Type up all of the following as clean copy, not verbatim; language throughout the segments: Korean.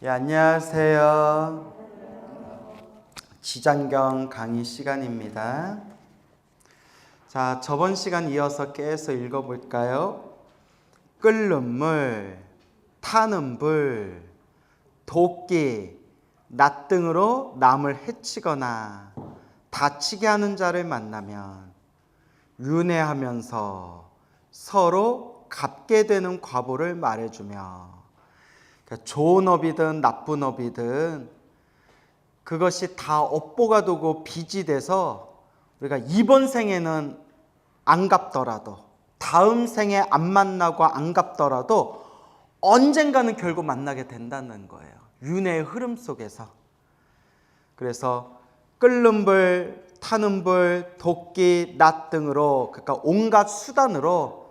안녕하세요. 지장경 강의 시간입니다. 자, 저번 시간 이어서 계속 읽어볼까요? 끓는 물, 타는 불, 도끼, 낫 등으로 남을 해치거나 다치게 하는 자를 만나면 윤회하면서 서로 갚게 되는 과보를 말해주며, 그러니까 좋은 업이든 나쁜 업이든 그것이 다 업보가 되고 빚이 돼서 우리가 이번 생에는 안 갚더라도, 다음 생에 안 만나고 안 갚더라도 언젠가는 결국 만나게 된다는 거예요. 윤회의 흐름 속에서. 그래서 끓는 불, 타는 불, 도끼, 낫 등으로, 그러니까 온갖 수단으로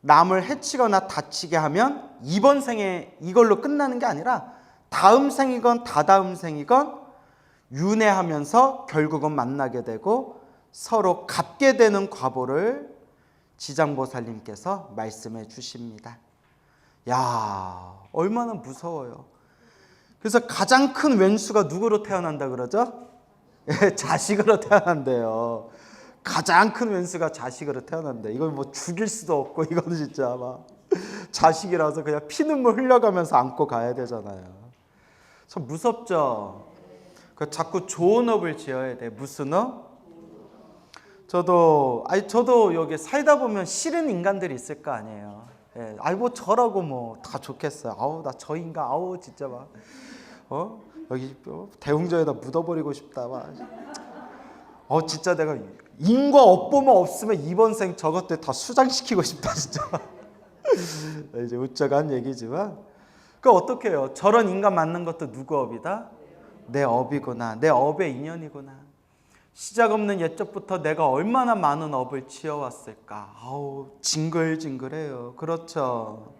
남을 해치거나 다치게 하면 이번 생에 이걸로 끝나는 게 아니라 다음 생이건 다다음 생이건 윤회하면서 결국은 만나게 되고 서로 갚게 되는 과보를 지장보살님께서 말씀해 주십니다. 야, 얼마나 무서워요. 그래서 가장 큰 왼수가 누구로 태어난다 그러죠? 자식으로 태어난대요. 가장 큰 왼수가 자식으로 태어난대. 이걸 뭐 죽일 수도 없고, 이거는 진짜 막 자식이라서 그냥 피눈물 흘려가면서 안고 가야 되잖아요. 참 무섭죠. 자꾸 좋은 업을 지어야 돼. 무슨 업? 저도 여기 살다 보면 싫은 인간들이 있을 거 아니에요. 예, 뭐 저라고 뭐 다 좋겠어요. 아우, 나 저 인간, 아우 진짜 막 여기 대웅전에다 묻어버리고 싶다 막. 진짜 내가 인과 업보만 없으면 이번 생 저것들 다 수장시키고 싶다 진짜. 이제 웃자고 한 얘기지만, 그 어떻게 해요? 저런 인간 만난 것도 누구 업이다? 내 업이구나. 내 업의 인연이구나. 시작 없는 옛적부터 내가 얼마나 많은 업을 지어왔을까. 아우, 징글징글해요. 그렇죠.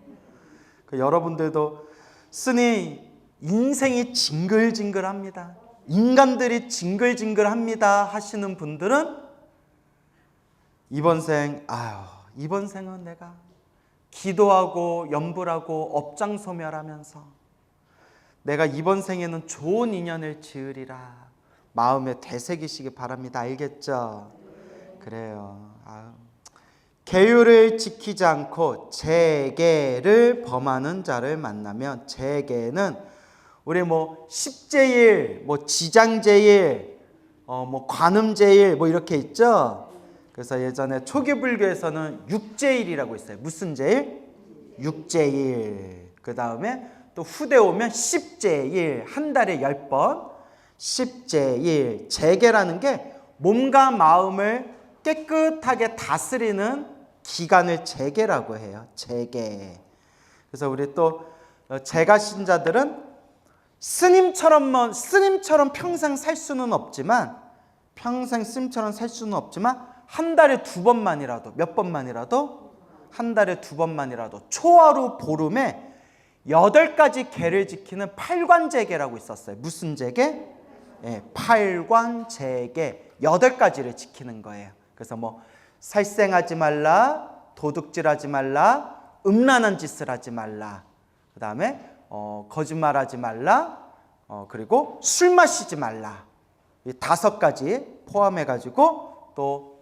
여러분들도 쓰니 인생이 징글징글합니다. 인간들이 징글징글합니다 하시는 분들은 이번 생은 내가 기도하고 염불하고 업장소멸하면서 내가 이번 생에는 좋은 인연을 지으리라 마음에 되새기시기 바랍니다. 알겠죠? 그래요. 계율을 지키지 않고 재계를 범하는 자를 만나면, 재계는 우리 뭐 십제일, 뭐 지장제일, 뭐 관음제일 뭐 이렇게 있죠. 그래서 예전에 초기 불교에서는 육제일이라고 있어요. 무슨 제일? 육제일. 그 다음에 또 후대 오면 십제일, 한 달에 10번. 십제일. 재계라는 게 몸과 마음을 깨끗하게 다스리는 기간을 재계라고 해요. 재계. 그래서 우리 또 재가 신자들은 스님처럼 평생 살 수는 없지만, 한 달에 2번만이라도, 몇 번만이라도, 한 달에 2번만이라도 초하루 보름에 8가지 계를 지키는 팔관제계라고 있었어요. 무슨 제계? 팔관제계 8가지를 지키는 거예요. 그래서 뭐 살생하지 말라, 도둑질하지 말라, 음란한 짓을 하지 말라, 그 다음에 거짓말하지 말라, 그리고 술 마시지 말라. 이 5가지 포함해가지고 또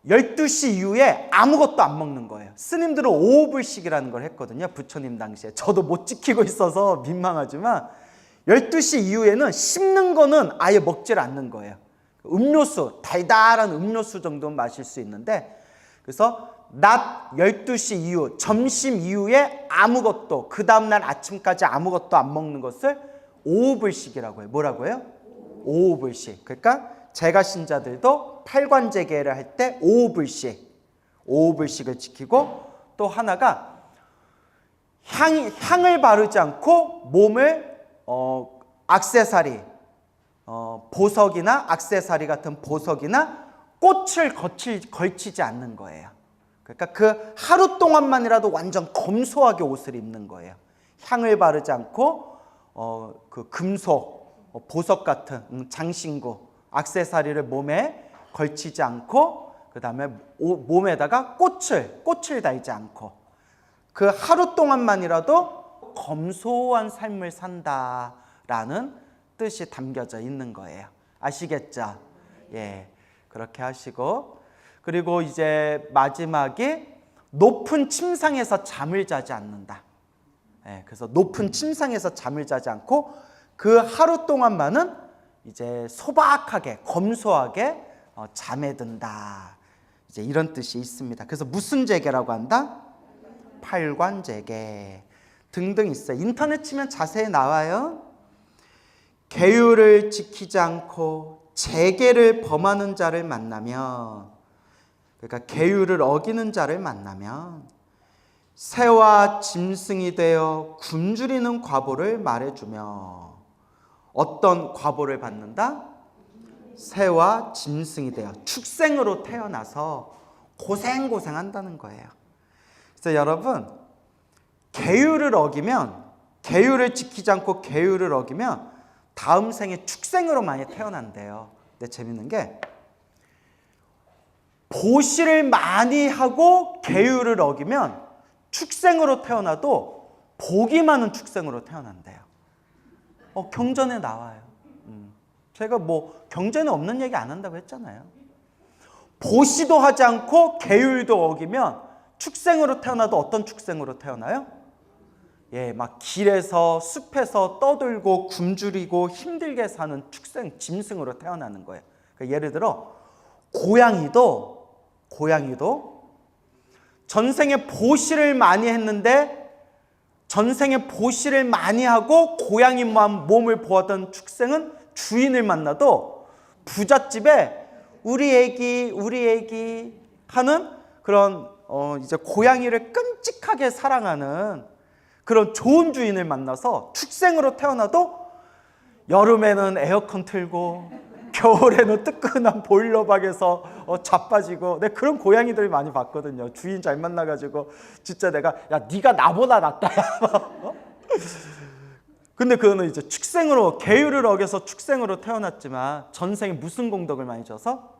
12시 이후에 아무것도 안 먹는 거예요. 스님들은 5불씩이라는 걸 했거든요. 부처님 당시에. 저도 못 지키고 있어서 민망하지만 12시 이후에는 씹는 거는 아예 먹질 않는 거예요. 음료수, 달달한 음료수 정도는 마실 수 있는데, 그래서 낮 12시 이후, 점심 이후에 아무것도, 그 다음날 아침까지 아무것도 안 먹는 것을 5불씩이라고 해요. 뭐라고 해요? 5불씩. 그러니까 재가 신자들도 팔관제계를 할 때 5불씩을 지키고, 또 하나가 향을 바르지 않고 몸을 액세서리, 보석이나 액세서리 같은 보석이나 꽃을 걸치지 않는 거예요. 그러니까 그 하루 동안만이라도 완전 검소하게 옷을 입는 거예요. 향을 바르지 않고 그 금속, 보석 같은 장신구, 액세서리를 몸에 걸치지 않고, 그 다음에 몸에다가 꽃을 달지 않고, 그 하루 동안만이라도 바로 검소한 삶을 산다라는 뜻이 담겨져 있는 거예요. 아시겠죠? 예, 그렇게 하시고, 그리고 이제 마지막에 높은 침상에서 잠을 자지 않는다. 예, 그래서 높은 침상에서 잠을 자지 않고 그 하루 동안만은 이제 소박하게 검소하게 잠에 든다. 이제 이런 뜻이 있습니다. 그래서 무슨 재개라고 한다? 팔관재개 등등 있어요. 인터넷 치면 자세히 나와요. 계율을 지키지 않고 재개를 범하는 자를 만나면, 그러니까 계율을 어기는 자를 만나면 새와 짐승이 되어 굶주리는 과보를 말해주며, 어떤 과보를 받는다? 새와 짐승이 되어 축생으로 태어나서 고생한다는 거예요. 그래서 여러분, 계율을 어기면, 계율을 지키지 않고 계율을 어기면 다음 생에 축생으로 많이 태어난대요. 근데 재밌는 게 보시를 많이 하고 계율을 어기면 축생으로 태어나도 복이 많은 축생으로 태어난대요. 경전에 나와요. 제가 뭐 경전에 없는 얘기 안 한다고 했잖아요. 보시도 하지 않고 계율도 어기면 축생으로 태어나도 어떤 축생으로 태어나요? 예, 막 길에서 숲에서 떠들고 굶주리고 힘들게 사는 축생, 짐승으로 태어나는 거예요. 그러니까 예를 들어 고양이도 전생에 보시를 많이 했는데, 전생에 보시를 많이 하고 고양이만 몸을 보았던 축생은 주인을 만나도 부잣집에 우리 애기 하는 그런 이제 고양이를 끔찍하게 사랑하는 그런 좋은 주인을 만나서 축생으로 태어나도 여름에는 에어컨 틀고 겨울에는 뜨끈한 보일러박에서 자빠지고, 내가 그런 고양이들 많이 봤거든요. 주인 잘 만나가지고 진짜 내가, 야 네가 나보다 낫다. 근데 그거는 이제 축생으로, 계율을 어겨서 축생으로 태어났지만 전생에 무슨 공덕을 많이 지어서?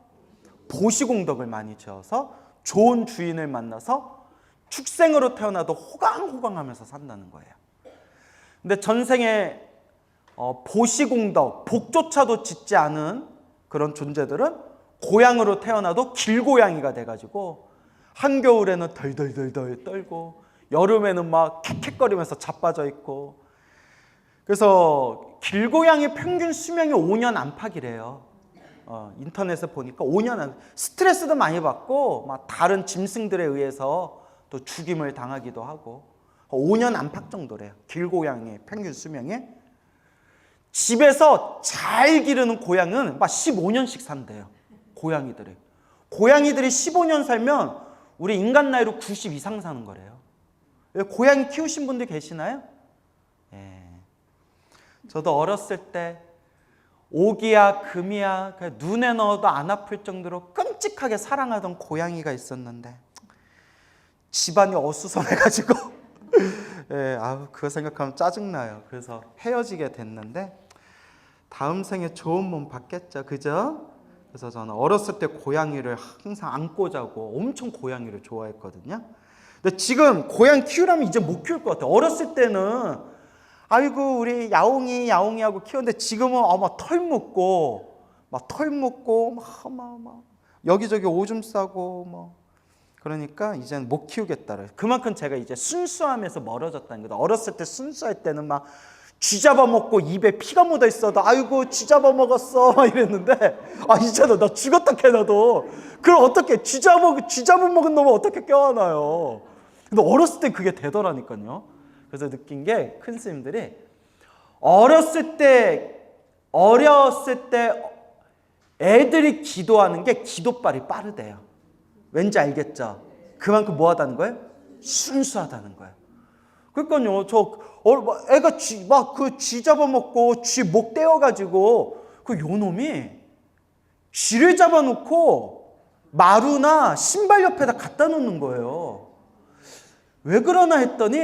보시공덕을 많이 지어서 좋은 주인을 만나서 축생으로 태어나도 호강호강하면서 산다는 거예요. 근데 전생에 보시공덕, 복조차도 짓지 않은 그런 존재들은 고양으로 태어나도 길고양이가 돼가지고 한겨울에는 덜덜덜덜 떨고 여름에는 막 캑캑거리면서 자빠져 있고. 그래서 길고양이 평균 수명이 5년 안팎이래요. 인터넷에 보니까 5년 안, 스트레스도 많이 받고 막 다른 짐승들에 의해서 또 죽임을 당하기도 하고 5년 안팎 정도래요. 길고양이의 평균 수명이. 집에서 잘 기르는 고양이는 막 15년씩 산대요. 고양이들이 15년 살면 우리 인간 나이로 90 이상 사는 거래요. 고양이 키우신 분들 계시나요? 예. 저도 어렸을 때 오기야 금이야 눈에 넣어도 안 아플 정도로 끔찍하게 사랑하던 고양이가 있었는데 집안이 어수선해가지고 예, 그거 생각하면 짜증나요. 그래서 헤어지게 됐는데 다음 생에 좋은 몸 받겠죠, 그죠? 그래서 저는 어렸을 때 고양이를 항상 안고 자고 엄청 고양이를 좋아했거든요. 근데 지금 고양이 키우라면 이제 못 키울 것 같아요. 어렸을 때는 아이고 우리 야옹이 하고 키웠는데 지금은 막 털 묶고 막 여기저기 오줌 싸고 뭐 그러니까 이제는 못 키우겠다를. 그만큼 제가 이제 순수함에서 멀어졌다는 거다. 어렸을 때 순수할 때는 막 쥐 잡아먹고 입에 피가 묻어 있어도 아이고 쥐 잡아먹었어 막 이랬는데 이제는 나 죽었다 캐나도 그럼 어떻게 쥐 잡아먹은 놈은 어떻게 껴안아요. 근데 어렸을 때 그게 되더라니까요. 그래서 느낀 게 큰 스님들이 어렸을 때 애들이 기도하는 게 기도빨이 빠르대요. 왠지 알겠죠? 그만큼 뭐하다는 거예요? 순수하다는 거예요. 그러니까요, 애가 쥐 잡아먹고 쥐 목 떼어가지고 요놈이 쥐를 잡아놓고 마루나 신발 옆에다 갖다 놓는 거예요. 왜 그러나 했더니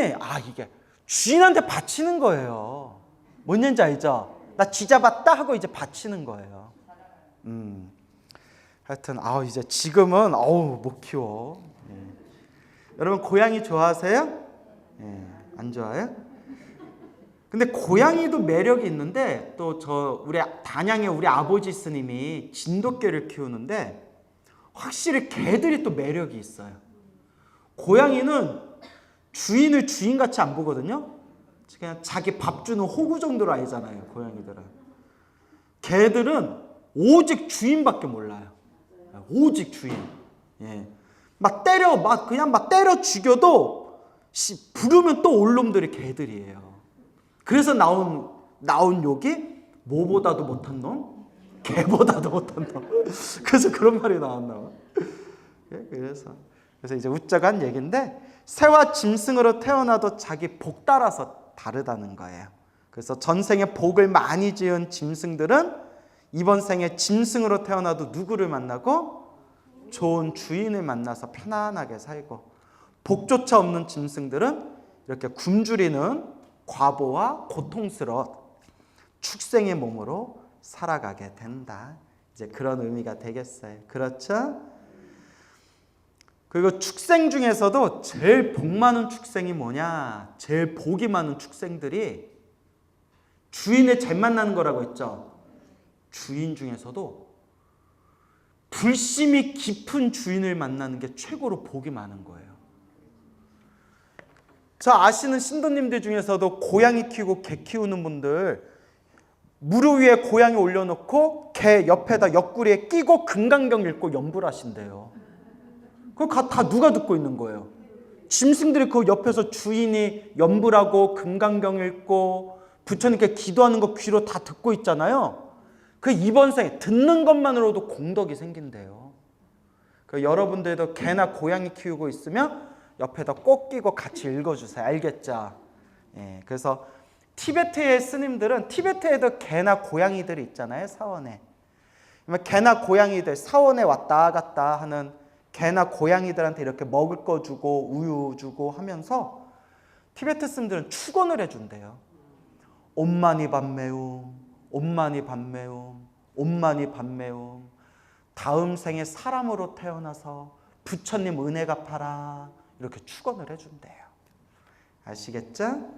이게 주인한테 바치는 거예요. 뭔 얘기인지 알죠? 나 쥐 잡았다 하고 이제 바치는 거예요. 하여튼 이제 지금은 못 키워. 여러분 고양이 좋아하세요? 안 좋아해요? 근데 고양이도 매력이 있는데 또 우리 단양에 우리 아버지 스님이 진돗개를 키우는데 확실히 개들이 또 매력이 있어요. 고양이는 주인을 주인같이 안 보거든요. 그냥 자기 밥 주는 호구 정도로 알잖아요, 고양이들은. 개들은 오직 주인밖에 몰라요. 오직 주인. 예. 그냥 때려 죽여도 부르면 또 올 놈들이 개들이에요. 그래서 나온 욕이 뭐보다도 못한 놈, 개보다도 못한 놈. 그래서 그런 말이 나왔나 봐. 그래서 이제 웃자고 한 얘기인데, 새와 짐승으로 태어나도 자기 복 따라서 다르다는 거예요. 그래서 전생에 복을 많이 지은 짐승들은 이번 생에 짐승으로 태어나도 누구를 만나고? 좋은 주인을 만나서 편안하게 살고, 복조차 없는 짐승들은 이렇게 굶주리는 과보와 고통스러운 축생의 몸으로 살아가게 된다. 이제 그런 의미가 되겠어요. 그렇죠? 그리고 축생 중에서도 제일 복 많은 축생이 뭐냐? 제일 복이 많은 축생들이 주인을 잘 만나는 거라고 했죠. 주인 중에서도 불심이 깊은 주인을 만나는 게 최고로 복이 많은 거예요. 저 아시는 신도님들 중에서도 고양이 키우고 개 키우는 분들, 무릎 위에 고양이 올려놓고 개 옆에다 옆구리에 끼고 금강경 읽고 연불 하신대요. 그거 다 누가 듣고 있는 거예요? 짐승들이 그 옆에서 주인이 연불하고 금강경 읽고 부처님께 기도하는 거 귀로 다 듣고 있잖아요. 그 이번 생에 듣는 것만으로도 공덕이 생긴대요. 그 여러분들도 개나 고양이 키우고 있으면 옆에다 꼭 끼고 같이 읽어주세요. 알겠죠? 예, 그래서 티베트의 스님들은, 티베트에도 개나 고양이들이 있잖아요, 사원에. 개나 고양이들, 사원에 왔다 갔다 하는 개나 고양이들한테 이렇게 먹을 거 주고 우유 주고 하면서 티베트 스님들은 축원을 해준대요. 옴마니 밤매움, 옴마니 밤매움, 옴마니 밤매움. 다음 생에 사람으로 태어나서 부처님 은혜 갚아라. 이렇게 축원을 해준대요. 아시겠죠?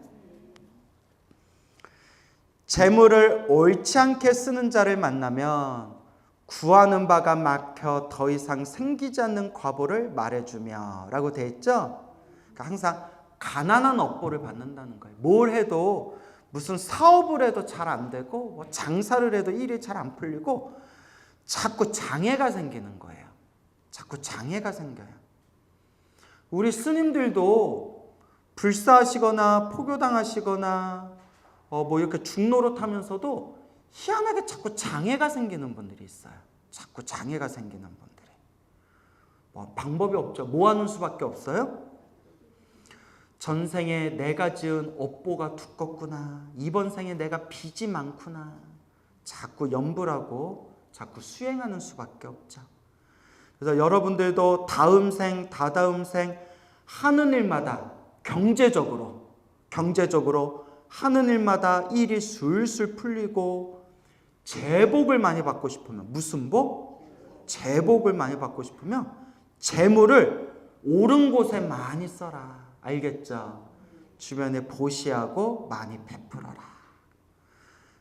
재물을 옳지 않게 쓰는 자를 만나면 구하는 바가 막혀 더 이상 생기지 않는 과보를 말해주며 라고 되어 있죠? 그러니까 항상 가난한 업보를 받는다는 거예요. 뭘 해도, 무슨 사업을 해도 잘 안 되고, 뭐 장사를 해도 일이 잘 안 풀리고 자꾸 장애가 생기는 거예요. 자꾸 장애가 생겨요. 우리 스님들도 불사하시거나 포교당하시거나 뭐 이렇게 중노릇 하면서도 희한하게 자꾸 장애가 생기는 분들이 있어요. 자꾸 장애가 생기는 분들이. 뭐 방법이 없죠. 뭐 하는 수밖에 없어요? 전생에 내가 지은 업보가 두껍구나. 이번 생에 내가 빚이 많구나. 자꾸 염불하고 자꾸 수행하는 수밖에 없죠. 그래서 여러분들도 다음 생, 다다음 생 하는 일마다 경제적으로 하는 일마다 일이 술술 풀리고 재복을 많이 받고 싶으면, 무슨 복? 재복을 많이 받고 싶으면 재물을 옳은 곳에 많이 써라. 알겠죠? 주변에 보시하고 많이 베풀어라.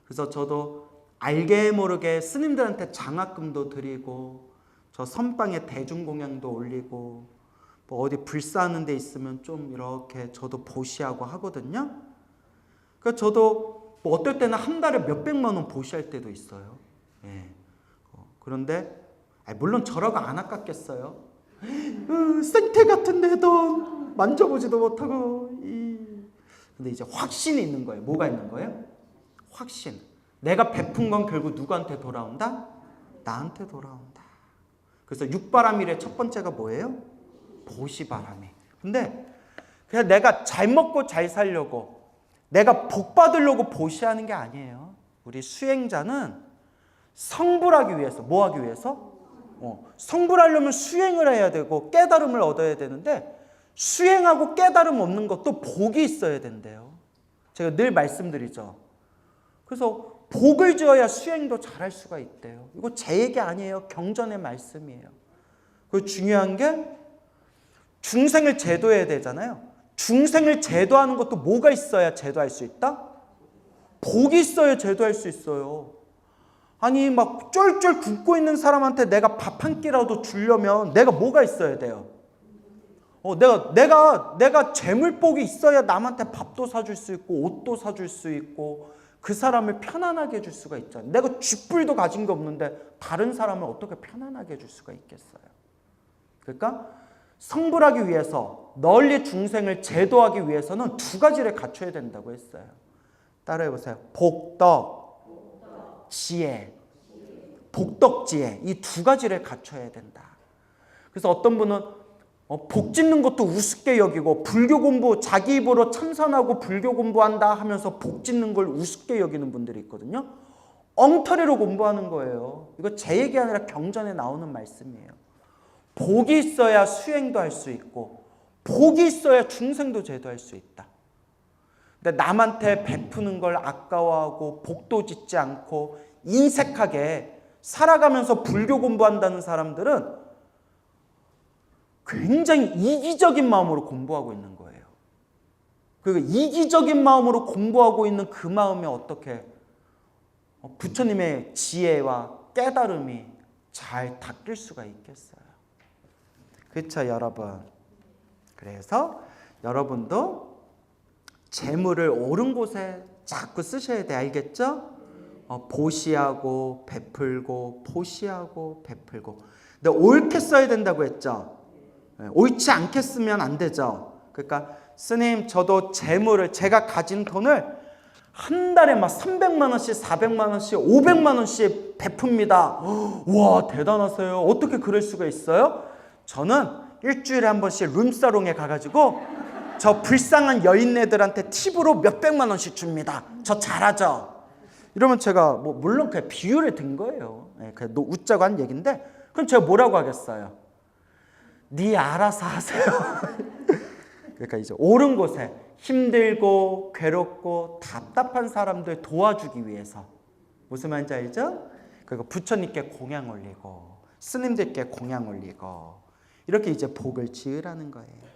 그래서 저도 알게 모르게 스님들한테 장학금도 드리고, 저 선방에 대중공양도 올리고, 뭐 어디 불사하는 데 있으면 좀 이렇게 저도 보시하고 하거든요. 그러니까 저도 뭐 어떨 때는 한 달에 몇백만 원 보시할 때도 있어요. 예. 그런데 물론 저라고 안 아깝겠어요. 생태 같은 내 돈 만져보지도 못하고. 근데 이제 확신이 있는 거예요. 뭐가 있는 거예요? 확신. 내가 베푼 건 결국 누구한테 돌아온다? 나한테 돌아온다. 그래서 육바람일의 첫 번째가 뭐예요? 보시바람이. 근데 그냥 내가 잘 먹고 잘 살려고, 내가 복 받으려고 보시하는 게 아니에요. 우리 수행자는 성불하기 위해서, 뭐 하기 위해서? 성불하려면 수행을 해야 되고 깨달음을 얻어야 되는데, 수행하고 깨달음 얻는 것도 복이 있어야 된대요. 제가 늘 말씀드리죠. 그래서 복을 지어야 수행도 잘할 수가 있대요. 이거 제 얘기 아니에요. 경전의 말씀이에요. 그리고 중요한 게 중생을 제도해야 되잖아요. 중생을 제도하는 것도 뭐가 있어야 제도할 수 있다? 복이 있어야 제도할 수 있어요. 아니 막 쫄쫄 굶고 있는 사람한테 내가 밥 한 끼라도 주려면 내가 뭐가 있어야 돼요? 내가 재물복이 있어야 남한테 밥도 사줄 수 있고 옷도 사줄 수 있고 그 사람을 편안하게 해줄 수가 있잖아요. 내가 쥐뿔도 가진 게 없는데 다른 사람을 어떻게 편안하게 해줄 수가 있겠어요? 그러니까 성불하기 위해서 널리 중생을 제도하기 위해서는 두 가지를 갖춰야 된다고 했어요. 따라해보세요. 복덕, 지혜. 복덕지혜. 이 두 가지를 갖춰야 된다. 그래서 어떤 분은 복 짓는 것도 우습게 여기고 불교 공부 자기 입으로 참선하고 불교 공부한다 하면서 복 짓는 걸 우습게 여기는 분들이 있거든요. 엉터리로 공부하는 거예요. 이거 제 얘기 아니라 경전에 나오는 말씀이에요. 복이 있어야 수행도 할 수 있고 복이 있어야 중생도 제도할 수 있다. 근데 남한테 베푸는 걸 아까워하고 복도 짓지 않고 인색하게 살아가면서 불교 공부한다는 사람들은 굉장히 이기적인 마음으로 공부하고 있는 거예요. 그 이기적인 마음으로 공부하고 있는 그 마음에 어떻게 부처님의 지혜와 깨달음이 잘 닦일 수가 있겠어요. 그렇죠, 여러분. 그래서 여러분도 재물을 옳은 곳에 자꾸 쓰셔야 돼. 알겠죠? 보시하고 베풀고 보시하고 베풀고. 근데 옳게 써야 된다고 했죠. 옳지 않게 쓰면 안 되죠. 그러니까 스님 저도 재물을 제가 가진 돈을 한 달에 막 300만 원씩 400만 원씩 500만 원씩 베풉니다. 와 대단하세요. 어떻게 그럴 수가 있어요? 저는 일주일에 한 번씩 룸사롱에 가가지고 저 불쌍한 여인네들한테 팁으로 몇백만 원씩 줍니다. 저 잘하죠? 이러면 제가 물론 그냥 비유를 든 거예요. 그냥 웃자고 한 얘기인데 그럼 제가 뭐라고 하겠어요? 네 알아서 하세요. 그러니까 이제 옳은 곳에 힘들고 괴롭고 답답한 사람들 도와주기 위해서 무슨 말인지 알죠? 그리고 부처님께 공양 올리고 스님들께 공양 올리고 이렇게 이제 복을 지으라는 거예요.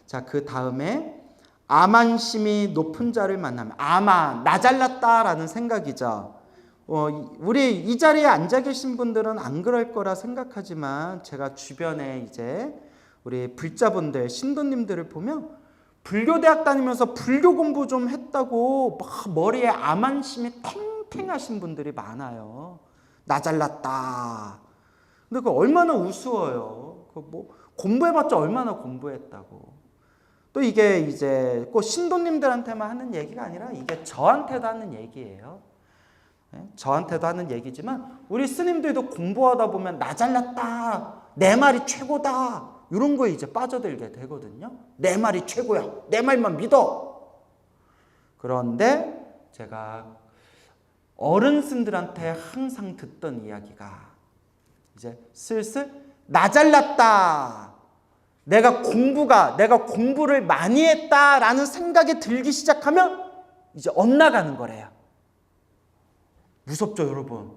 자, 그 다음에 아만심이 높은 자를 만나면 아만, 나 잘났다라는 생각이죠. 우리 이 자리에 앉아 계신 분들은 안 그럴 거라 생각하지만 제가 주변에 이제 우리 불자분들, 신도님들을 보면 불교대학 다니면서 불교 공부 좀 했다고 막 머리에 아만심이 탱탱하신 분들이 많아요. 나 잘났다. 근데 그 얼마나 우스워요. 공부해봤자 얼마나 공부했다고. 또 이게 이제 꼭 신도님들한테만 하는 얘기가 아니라 이게 저한테도 하는 얘기예요. 저한테도 하는 얘기지만 우리 스님들도 공부하다 보면 나 잘났다, 내 말이 최고다 이런 거에 이제 빠져들게 되거든요. 내 말이 최고야, 내 말만 믿어. 그런데 제가 어른들한테 항상 듣던 이야기가 이제 슬슬 나 잘났다, 내가 공부를 많이 했다라는 생각이 들기 시작하면 이제 엇나가는 거래요. 무섭죠, 여러분?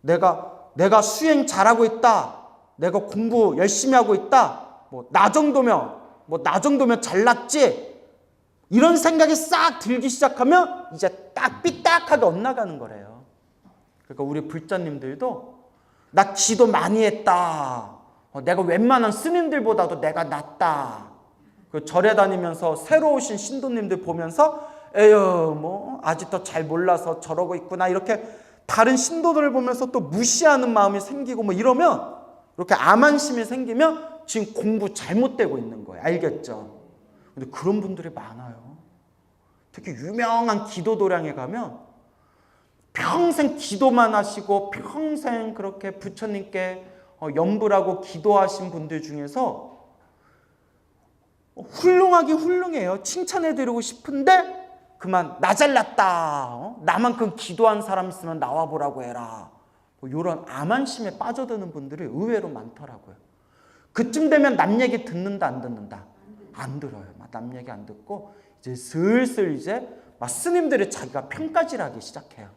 내가 수행 잘하고 있다. 내가 공부 열심히 하고 있다. 나 정도면 잘났지. 이런 생각이 싹 들기 시작하면 이제 딱 삐딱하게 엇나가는 거래요. 그러니까 우리 불자님들도 나 기도 많이 했다. 내가 웬만한 스님들보다도 내가 낫다. 그 절에 다니면서 새로 오신 신도님들 보면서 에휴 아직도 잘 몰라서 저러고 있구나 이렇게 다른 신도들을 보면서 또 무시하는 마음이 생기고 이러면 이렇게 암안심이 생기면 지금 공부 잘못되고 있는 거예요. 알겠죠? 근데 그런 분들이 많아요. 특히 유명한 기도도량에 가면 평생 기도만 하시고 평생 그렇게 부처님께 염불하고 기도하신 분들 중에서 훌륭해요. 칭찬해드리고 싶은데 그만 나 잘났다. 나만큼 기도한 사람 있으면 나와보라고 해라. 이런 암안심에 빠져드는 분들이 의외로 많더라고요. 그쯤 되면 남 얘기 듣는다 안 듣는다? 안 들어요. 남 얘기 안 듣고 이제 슬슬 이제 스님들이 자기가 평가질하기 시작해요.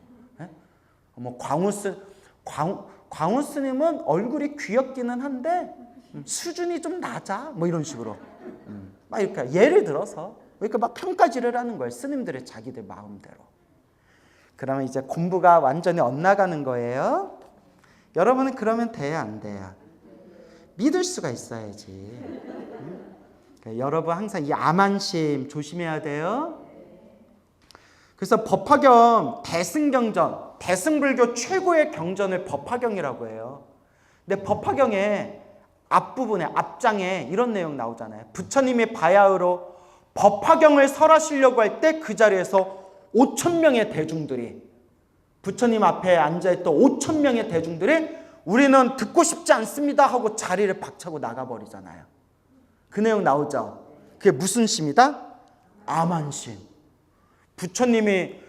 광우 스님은 얼굴이 귀엽기는 한데 수준이 좀 낮아. 이런 식으로. 막 이렇게 예를 들어서 그러니까 막 평가질을 하는 거예요. 스님들의 자기들 마음대로. 그러면 이제 공부가 완전히 엇나가는 거예요. 여러분은 그러면 돼야 안 돼요? 믿을 수가 있어야지. 그러니까 여러분 항상 이 암안심 조심해야 돼요. 그래서 법화경 대승경전, 대승불교 최고의 경전을 법화경이라고 해요. 근데 법화경에 앞부분에 앞장에 이런 내용 나오잖아요. 부처님이 바야흐로 법화경을 설하시려고 할 때 그 자리에서 5,000명의 대중들이, 부처님 앞에 앉아있던 5,000명의 대중들이 우리는 듣고 싶지 않습니다 하고 자리를 박차고 나가버리잖아요. 그 내용 나오죠. 그게 무슨 심이다? 암안심. 부처님이,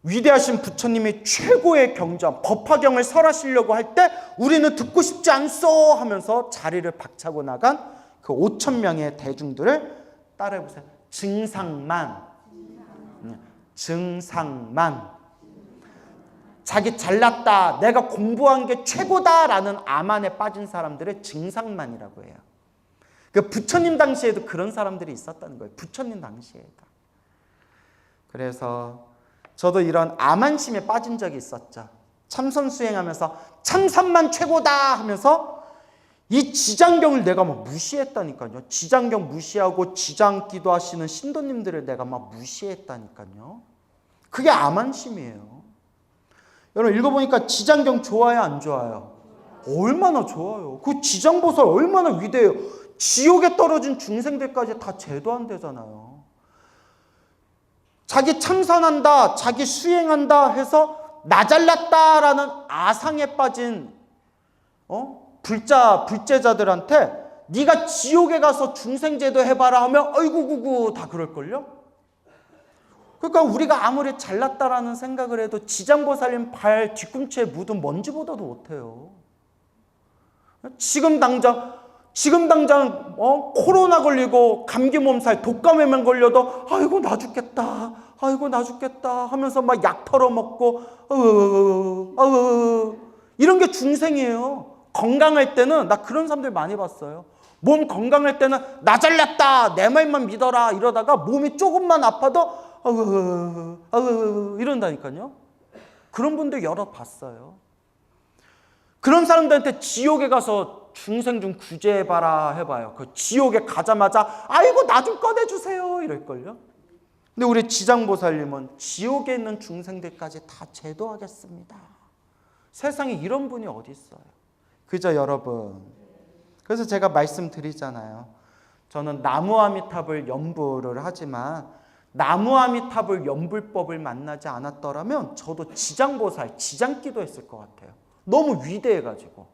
위대하신 부처님이 최고의 경전 법화경을 설하시려고 할 때 우리는 듣고 싶지 않소 하면서 자리를 박차고 나간 그 5,000명의 대중들을 따라해보세요. 증상만. 자기 잘났다, 내가 공부한 게 최고다라는 암안에 빠진 사람들의 증상만이라고 해요. 그 부처님 당시에도 그런 사람들이 있었다는 거예요. 부처님 당시에도. 그래서 저도 이런 암안심에 빠진 적이 있었죠. 참선 수행하면서 참선만 최고다 하면서 이 지장경을 내가 막 무시했다니까요. 지장경 무시하고 지장기도 하시는 신도님들을 내가 막 무시했다니까요. 그게 암안심이에요. 여러분 읽어보니까 지장경 좋아요, 안 좋아요? 얼마나 좋아요. 그 지장보살 얼마나 위대해요. 지옥에 떨어진 중생들까지 다 제도한대잖아요. 자기 참선한다, 자기 수행한다 해서 나 잘났다라는 아상에 빠진 불제자들한테 네가 지옥에 가서 중생제도 해봐라 하면 아이고 구구 다 그럴걸요? 그러니까 우리가 아무리 잘났다라는 생각을 해도 지장보살님 발 뒤꿈치에 묻은 먼지보다도 못해요. 지금 당장 코로나 걸리고 감기 몸살 독감에만 걸려도 아이고 나 죽겠다, 아이고 나 죽겠다 하면서 막 약 털어먹고 이런 게 중생이에요. 건강할 때는, 나 그런 사람들 많이 봤어요. 몸 건강할 때는 나 잘났다, 내 말만 믿어라 이러다가 몸이 조금만 아파도 이런다니까요. 그런 분들 여러 봤어요. 그런 사람들한테 지옥에 가서 중생 좀 구제해봐라 해봐요. 그 지옥에 가자마자 아이고 나 좀 꺼내주세요 이럴걸요. 근데 우리 지장보살님은 지옥에 있는 중생들까지 다 제도하겠습니다. 세상에 이런 분이 어디 있어요? 그죠 여러분? 그래서 제가 말씀드리잖아요. 저는 나무아미탑을 연부를 하지만 나무아미탑을 연불법을 만나지 않았더라면 저도 지장보살, 지장기도 했을 것 같아요. 너무 위대해가지고.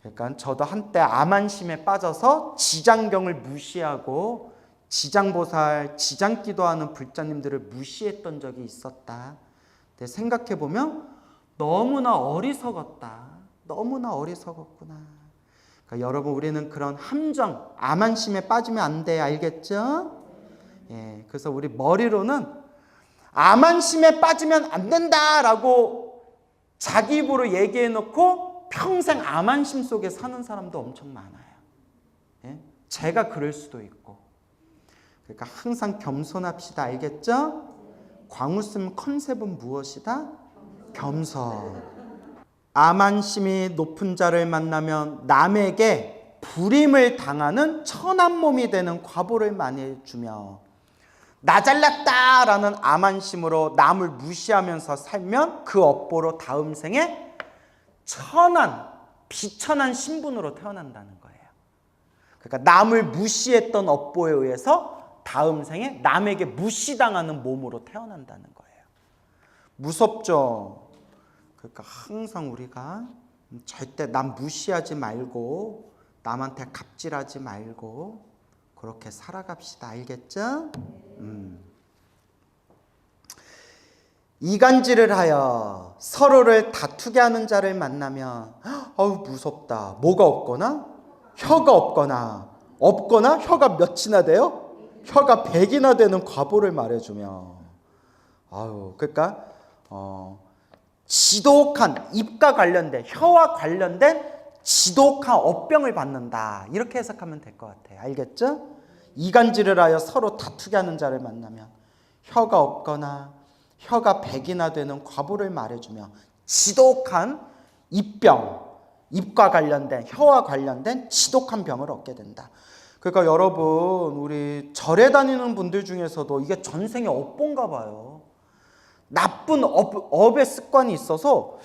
그러니까 저도 한때 암안심에 빠져서 지장경을 무시하고 지장보살, 지장기도 하는 불자님들을 무시했던 적이 있었다. 근데 생각해보면 너무나 어리석었다. 너무나 어리석었구나. 그러니까 여러분 우리는 그런 함정, 암안심에 빠지면 안 돼. 알겠죠? 예, 그래서 우리 머리로는 암안심에 빠지면 안 된다라고 자기 입으로 얘기해놓고 평생 암안심 속에 사는 사람도 엄청 많아요. 예? 제가 그럴 수도 있고. 그러니까 항상 겸손합시다. 알겠죠? 광우씀 컨셉은 무엇이다? 겸손. 암안심이 높은 자를 만나면 남에게 불임을 당하는 천한 몸이 되는 과보를 많이 해주며 나 잘났다라는 암안심으로 남을 무시하면서 살면 그 업보로 다음 생에 천한, 비천한 신분으로 태어난다는 거예요. 그러니까 남을 무시했던 업보에 의해서 다음 생에 남에게 무시당하는 몸으로 태어난다는 거예요. 무섭죠? 그러니까 항상 우리가 절대 남 무시하지 말고 남한테 갑질하지 말고 그렇게 살아갑시다. 알겠죠? 이간질을 하여 서로를 다투게 하는 자를 만나면 아우 무섭다. 뭐가 없거나 혀가 없거나 혀가 몇이나 돼요? 혀가 100이나 되는 과보를 말해주며 아유 그러니까 지독한 입과 관련된 혀와 관련된 지독한 업병을 받는다. 이렇게 해석하면 될 것 같아요. 알겠죠? 이간질을 하여 서로 다투게 하는 자를 만나면 혀가 없거나 혀가 백이나 되는 과보를 말해주며 지독한 입병, 입과 관련된 혀와 관련된 지독한 병을 얻게 된다. 그러니까 여러분, 우리 절에 다니는 분들 중에서도 이게 전생에 업본가 봐요. 나쁜 업의 습관이 있어서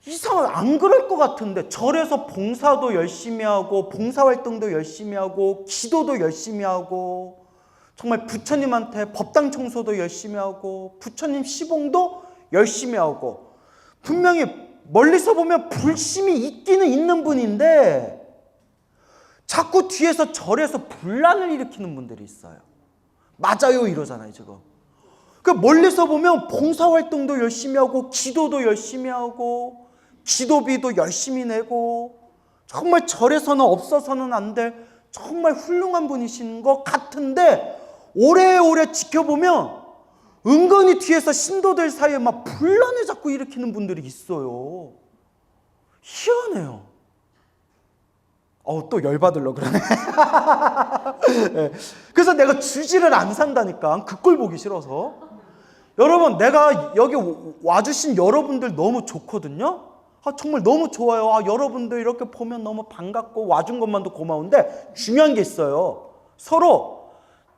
이상하게 안 그럴 것 같은데 절에서 봉사도 열심히 하고 봉사활동도 열심히 하고 기도도 열심히 하고 정말 부처님한테 법당 청소도 열심히 하고 부처님 시봉도 열심히 하고 분명히 멀리서 보면 불심이 있기는 있는 분인데 자꾸 뒤에서 절에서 분란을 일으키는 분들이 있어요. 맞아요 이러잖아요 지금. 그 멀리서 보면 봉사활동도 열심히 하고 기도도 열심히 하고 기도비도 열심히 내고 정말 절에서는 없어서는 안 될 정말 훌륭한 분이신 것 같은데 오래오래 지켜보면 은근히 뒤에서 신도들 사이에 막 분란을 자꾸 일으키는 분들이 있어요. 희한해요. 또 열받으려고 그러네. 네. 그래서 내가 주지를 안 산다니까. 그 꼴 보기 싫어서. 여러분, 내가 여기 와주신 여러분들 너무 좋거든요. 정말 너무 좋아요. 여러분들 이렇게 보면 너무 반갑고 와준 것만도 고마운데 중요한 게 있어요. 서로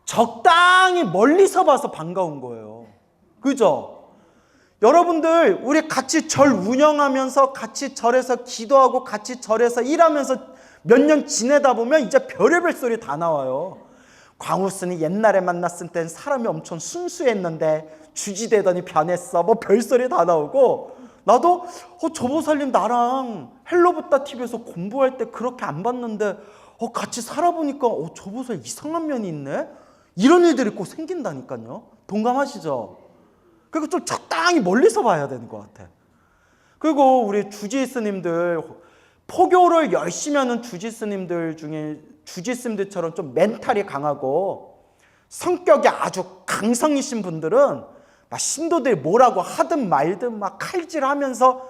적당히 멀리서 봐서 반가운 거예요. 그죠? 여러분들 우리 같이 절 운영하면서 같이 절에서 기도하고 같이 절에서 일하면서 몇 년 지내다 보면 이제 별의별 소리 다 나와요. 광우스는 옛날에 만났을 땐 사람이 엄청 순수했는데 주지되더니 변했어. 뭐 별소리 다 나오고 나도 조보살님 나랑 헬로부타 TV에서 공부할 때 그렇게 안 봤는데 같이 살아보니까 조보살 이상한 면이 있네. 이런 일들이 꼭 생긴다니까요. 동감하시죠? 그리고 좀 적당히 멀리서 봐야 되는 것 같아. 그리고 우리 주지스님들 포교를 열심히 하는 주지스님들 중에 주지스님들처럼 좀 멘탈이 강하고 성격이 아주 강성이신 분들은 막 신도들이 뭐라고 하든 말든 막 칼질하면서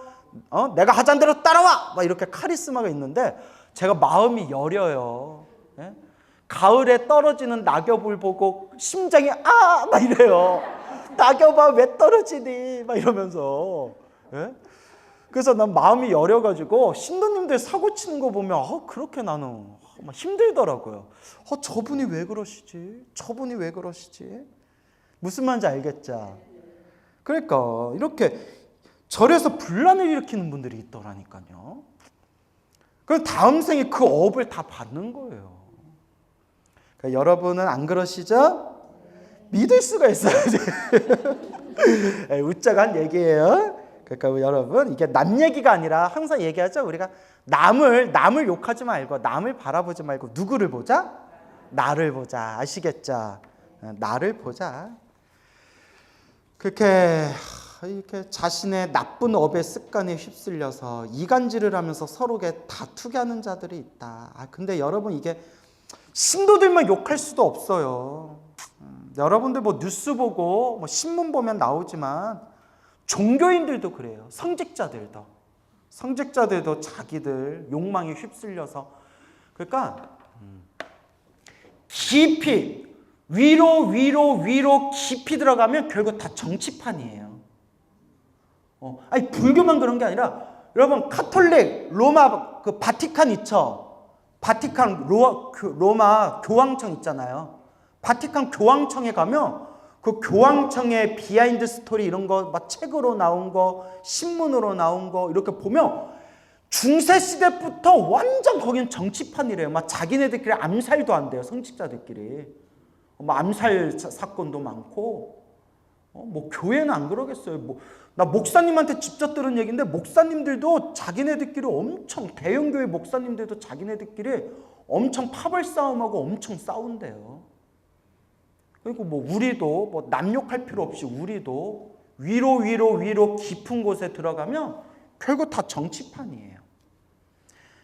내가 하자는 대로 따라와! 막 이렇게 카리스마가 있는데 제가 마음이 여려요. 예? 가을에 떨어지는 낙엽을 보고 심장이 막 이래요. 낙엽아 왜 떨어지니? 막 이러면서. 예? 그래서 난 마음이 여려가지고 신도님들 사고 치는 거 보면 그렇게 나는 막 힘들더라고요. 저분이 왜 그러시지? 저분이 왜 그러시지? 무슨 말인지 알겠죠? 그러니까 이렇게 절에서 분란을 일으키는 분들이 있더라니까요. 그럼 다음 생에 그 업을 다 받는 거예요. 그러니까 여러분은 안 그러시죠? 믿을 수가 있어야지. 웃자고 한 얘기예요. 그러니까 여러분 이게 남 얘기가 아니라 항상 얘기하죠. 우리가 남을 욕하지 말고 남을 바라보지 말고 누구를 보자? 나를 보자. 아시겠죠? 나를 보자. 그렇게 자신의 나쁜 업의 습관에 휩쓸려서 이간질을 하면서 서로게 다투게 하는 자들이 있다. 근데 여러분 이게 신도들만 욕할 수도 없어요. 여러분들 뭐 뉴스 보고 뭐 신문 보면 나오지만 종교인들도 그래요. 성직자들도 자기들 욕망에 휩쓸려서 그러니까 깊이 위로 깊이 들어가면 결국 다 정치판이에요. 아니 불교만 그런 게 아니라 여러분 카톨릭 로마 그 바티칸 있죠. 바티칸 로마 교황청 있잖아요. 바티칸 교황청에 가면 그 교황청의 비하인드 스토리 이런 거 막 책으로 나온 거 신문으로 나온 거 이렇게 보면 중세 시대부터 완전 거긴 정치판이래요. 막 자기네들끼리 암살도 안 돼요. 성직자들끼리. 뭐 암살 사건도 많고 뭐 교회는 안 그러겠어요. 나 목사님한테 직접 들은 얘기인데 목사님들도 자기네들끼리 엄청 대형교회 목사님들도 자기네들끼리 엄청 파벌 싸움하고 엄청 싸운대요. 그리고 뭐 우리도 뭐 남 욕할 필요 없이 우리도 위로 깊은 곳에 들어가면 결국 다 정치판이에요.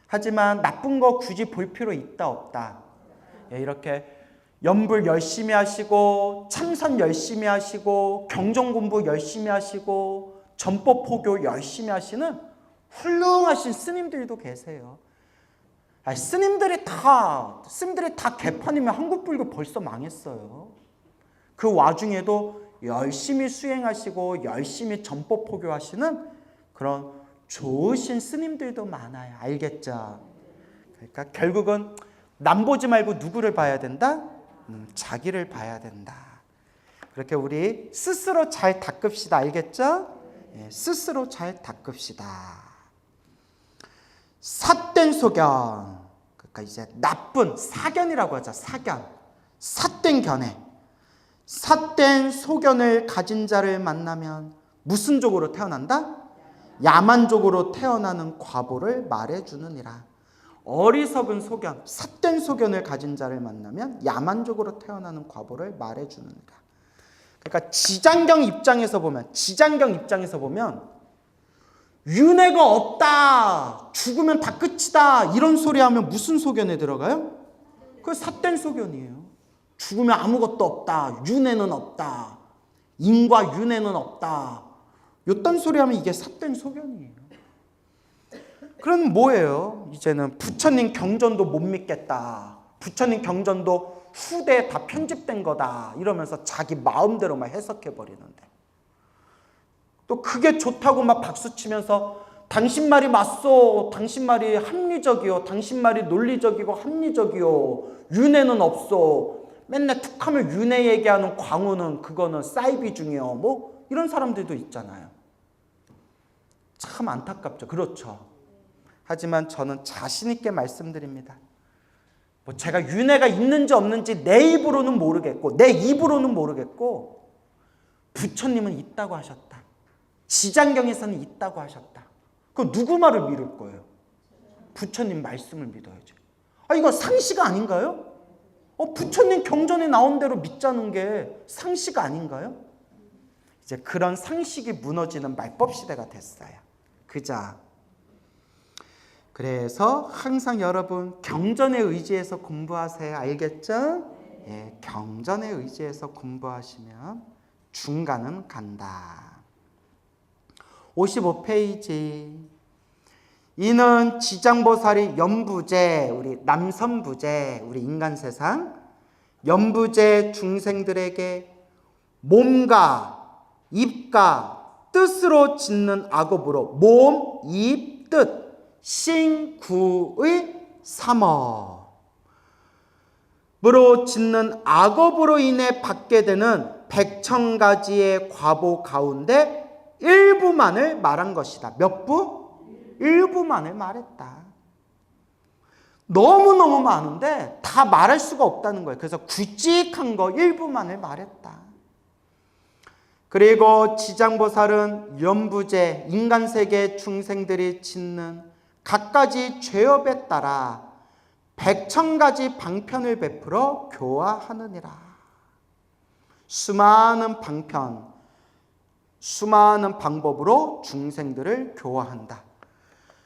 하지만 나쁜 거 굳이 볼 필요 있다 없다. 이렇게 연불 열심히 하시고 참선 열심히 하시고 경전 공부 열심히 하시고 전법 포교 열심히 하시는 훌륭하신 스님들도 계세요. 스님들이 다 개판이면 한국불교 벌써 망했어요. 그 와중에도 열심히 수행하시고 열심히 전법 포교하시는 그런 좋으신 스님들도 많아요. 알겠죠? 그러니까 결국은 남 보지 말고 누구를 봐야 된다? 자기를 봐야 된다. 그렇게 우리 스스로 잘 닦읍시다. 알겠죠? 예, 스스로 잘 닦읍시다. 삿된 소견, 그러니까 이제 나쁜 사견이라고 하죠. 사견, 삿된 견해, 삿된 소견을 가진 자를 만나면 무슨 족으로 태어난다? 야만족으로 태어나는 과보를 말해주느니라. 어리석은 소견, 삿된 소견을 가진 자를 만나면 야만족으로 태어나는 과보를 말해주느니라. 그러니까 지장경 입장에서 보면 윤회가 없다, 죽으면 다 끝이다, 이런 소리 하면 무슨 소견에 들어가요? 그 삿된 소견이에요. 죽으면 아무것도 없다, 윤회는 없다, 인과 윤회는 없다, 요딴 소리 하면 이게 삿된 소견이에요. 그럼 뭐예요? 이제는 부처님 경전도 못 믿겠다, 부처님 경전도 후대에 다 편집된 거다, 이러면서 자기 마음대로 막 해석해 버리는데, 또 그게 좋다고 막 박수치면서 당신 말이 맞소, 당신 말이 합리적이요, 당신 말이 논리적이고 합리적이요, 윤회는 없소, 맨날 툭하면 윤회 얘기하는 광우는 그거는 사이비 중이요, 뭐 이런 사람들도 있잖아요. 참 안타깝죠. 그렇죠. 하지만 저는 자신 있게 말씀드립니다. 뭐 제가 윤회가 있는지 없는지 내 입으로는 모르겠고 부처님은 있다고 하셨다, 지장경에서는 있다고 하셨다. 그럼 누구 말을 믿을 거예요? 부처님 말씀을 믿어야죠. 이거 상식 아닌가요? 부처님 경전에 나온 대로 믿자는 게 상식 아닌가요? 이제 그런 상식이 무너지는 말법 시대가 됐어요. 그죠? 그래서 항상 여러분 경전에 의지해서 공부하세요. 알겠죠? 예, 경전에 의지해서 공부하시면 중간은 간다. 55페이지. 이는 지장보살이 연부제, 우리 남선부제, 우리 인간세상 연부제 중생들에게 몸과 입과 뜻으로 짓는 악업으로, 몸, 입, 뜻, 신구의 삼업으로 짓는 악업으로 인해 받게 되는 백천가지의 과보 가운데 일부만을 말한 것이다. 몇 부? 일부만을 말했다. 너무너무 많은데 다 말할 수가 없다는 거예요. 그래서 굵직한 거 일부만을 말했다. 그리고 지장보살은 연부제, 인간세계 중생들이 짓는 갖가지 죄업에 따라 백천가지 방편을 베풀어 교화하느니라. 수많은 방편, 수많은 방법으로 중생들을 교화한다.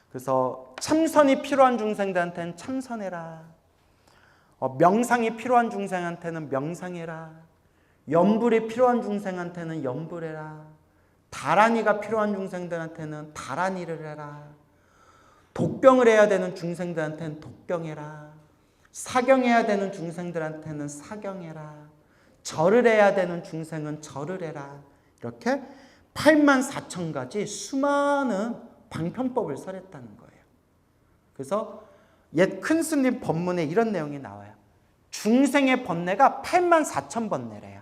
그래서 참선이 필요한 중생들한테는 참선해라, 명상이 필요한 중생한테는 명상해라, 연불이 필요한 중생한테는 연불해라, 다란이가 필요한 중생들한테는 다란이를 해라, 독병을 해야 되는 중생들한테는 독병해라, 사경해야 되는 중생들한테는 사경해라, 절을 해야 되는 중생은 절을 해라. 이렇게 84,000가지 수많은 방편법을 설했다는 거예요. 그래서 옛 큰 스님 법문에 이런 내용이 나와요. 중생의 번뇌가 84,000번뇌래요.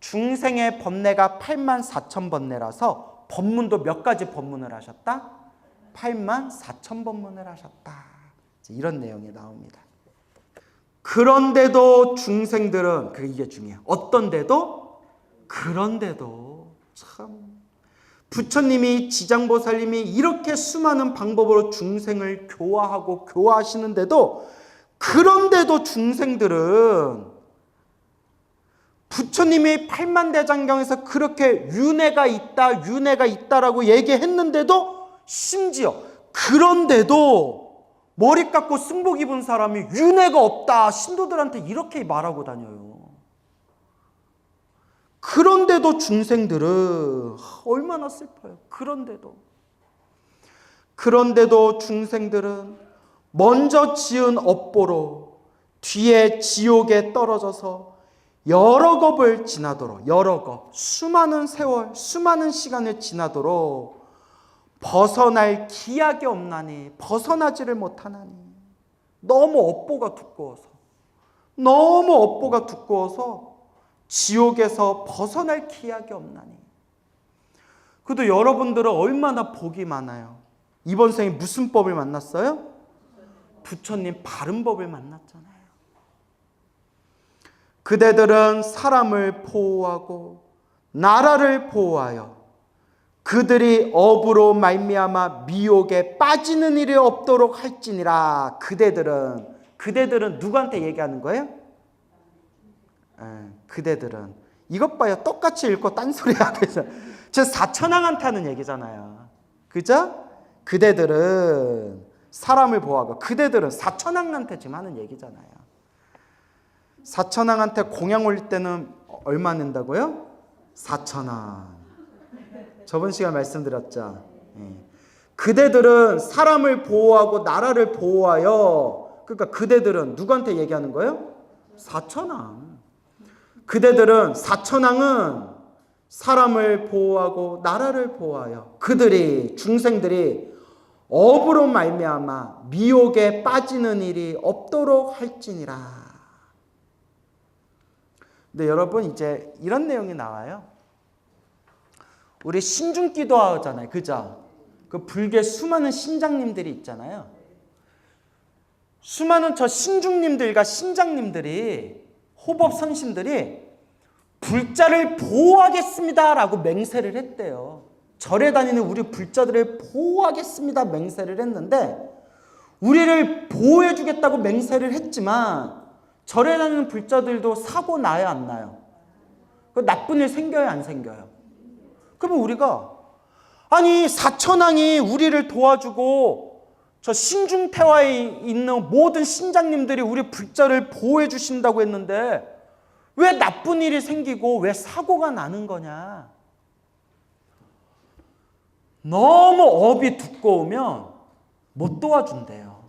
중생의 번뇌가 84,000번뇌라서 법문도 몇 가지 법문을 하셨다? 84,000법문을 하셨다. 이런 내용이 나옵니다. 그런데도 중생들은, 이게 중요해요. 어떤데도? 그런데도 참 부처님이, 지장보살님이 이렇게 수많은 방법으로 중생을 교화하고 교화하시는데도, 그런데도 중생들은 부처님이 팔만대장경에서 그렇게 윤회가 있다라고 얘기했는데도, 심지어 그런데도 머리 깎고 승복 입은 사람이 윤회가 없다, 신도들한테 이렇게 말하고 다녀요. 그런데도 중생들은, 얼마나 슬퍼요. 그런데도 중생들은 먼저 지은 업보로 뒤에 지옥에 떨어져서 여러 겁을 지나도록, 여러 겁, 수많은 세월, 수많은 시간을 지나도록 벗어날 기약이 없나니, 벗어나지를 못하나니. 너무 업보가 두꺼워서 지옥에서 벗어날 기약이 없나니. 그래도 여러분들은 얼마나 복이 많아요. 이번 생에 무슨 법을 만났어요? 부처님 바른 법을 만났잖아요. 그대들은 사람을 보호하고 나라를 보호하여 그들이 업으로 말미암아 미혹에 빠지는 일이 없도록 할지니라. 그대들은 누구한테 얘기하는 거예요? 그대들은. 이것 봐요. 똑같이 읽고 딴소리 하면서. 저 사천왕한테 하는 얘기잖아요. 그죠? 그대들은 사람을 보호하고, 그대들은 사천왕한테 지금 하는 얘기잖아요. 사천왕한테 공양 올릴 때는 얼마 낸다고요? 4,000원. 저번 시간 말씀드렸죠. 그대들은 사람을 보호하고 나라를 보호하여, 그러니까 그대들은 누구한테 얘기하는 거예요? 사천왕. 그대들은, 사천왕은 사람을 보호하고 나라를 보호하여 그들이, 중생들이 업으로 말미암아 미혹에 빠지는 일이 없도록 할지니라. 근데 여러분, 이제 이런 내용이 나와요. 우리 신중기도 하잖아요. 그죠? 그 불교의 수많은 신장님들이 있잖아요. 수많은 저 신중님들과 신장님들이, 호법 선신들이 불자를 보호하겠습니다라고 맹세를 했대요. 절에 다니는 우리 불자들을 보호하겠습니다 맹세를 했는데, 우리를 보호해 주겠다고 맹세를 했지만 절에 다니는 불자들도 사고 나요, 안 나요? 그 나쁜 일 생겨요, 안 생겨요? 그러면 우리가, 아니 사천왕이 우리를 도와주고 저 신중태화에 있는 모든 신장님들이 우리 불자를 보호해 주신다고 했는데 왜 나쁜 일이 생기고 왜 사고가 나는 거냐? 너무 업이 두꺼우면 못 도와준대요.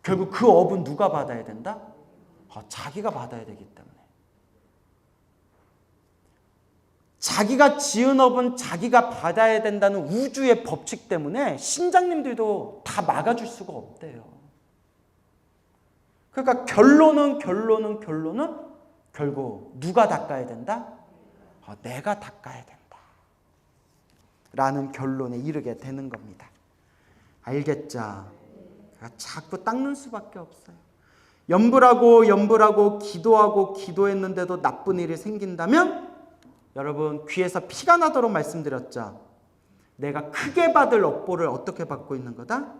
결국 그 업은 누가 받아야 된다? 자기가 받아야 되기 때문에. 자기가 지은 업은 자기가 받아야 된다는 우주의 법칙 때문에 신장님들도 다 막아줄 수가 없대요. 그러니까 결론은 결국 누가 닦아야 된다? 내가 닦아야 된다. 라는 결론에 이르게 되는 겁니다. 알겠죠? 자꾸 닦는 수밖에 없어요. 염불하고 기도했는데도 나쁜 일이 생긴다면, 여러분 귀에서 피가 나도록 말씀드렸죠. 내가 크게 받을 업보를 어떻게 받고 있는 거다?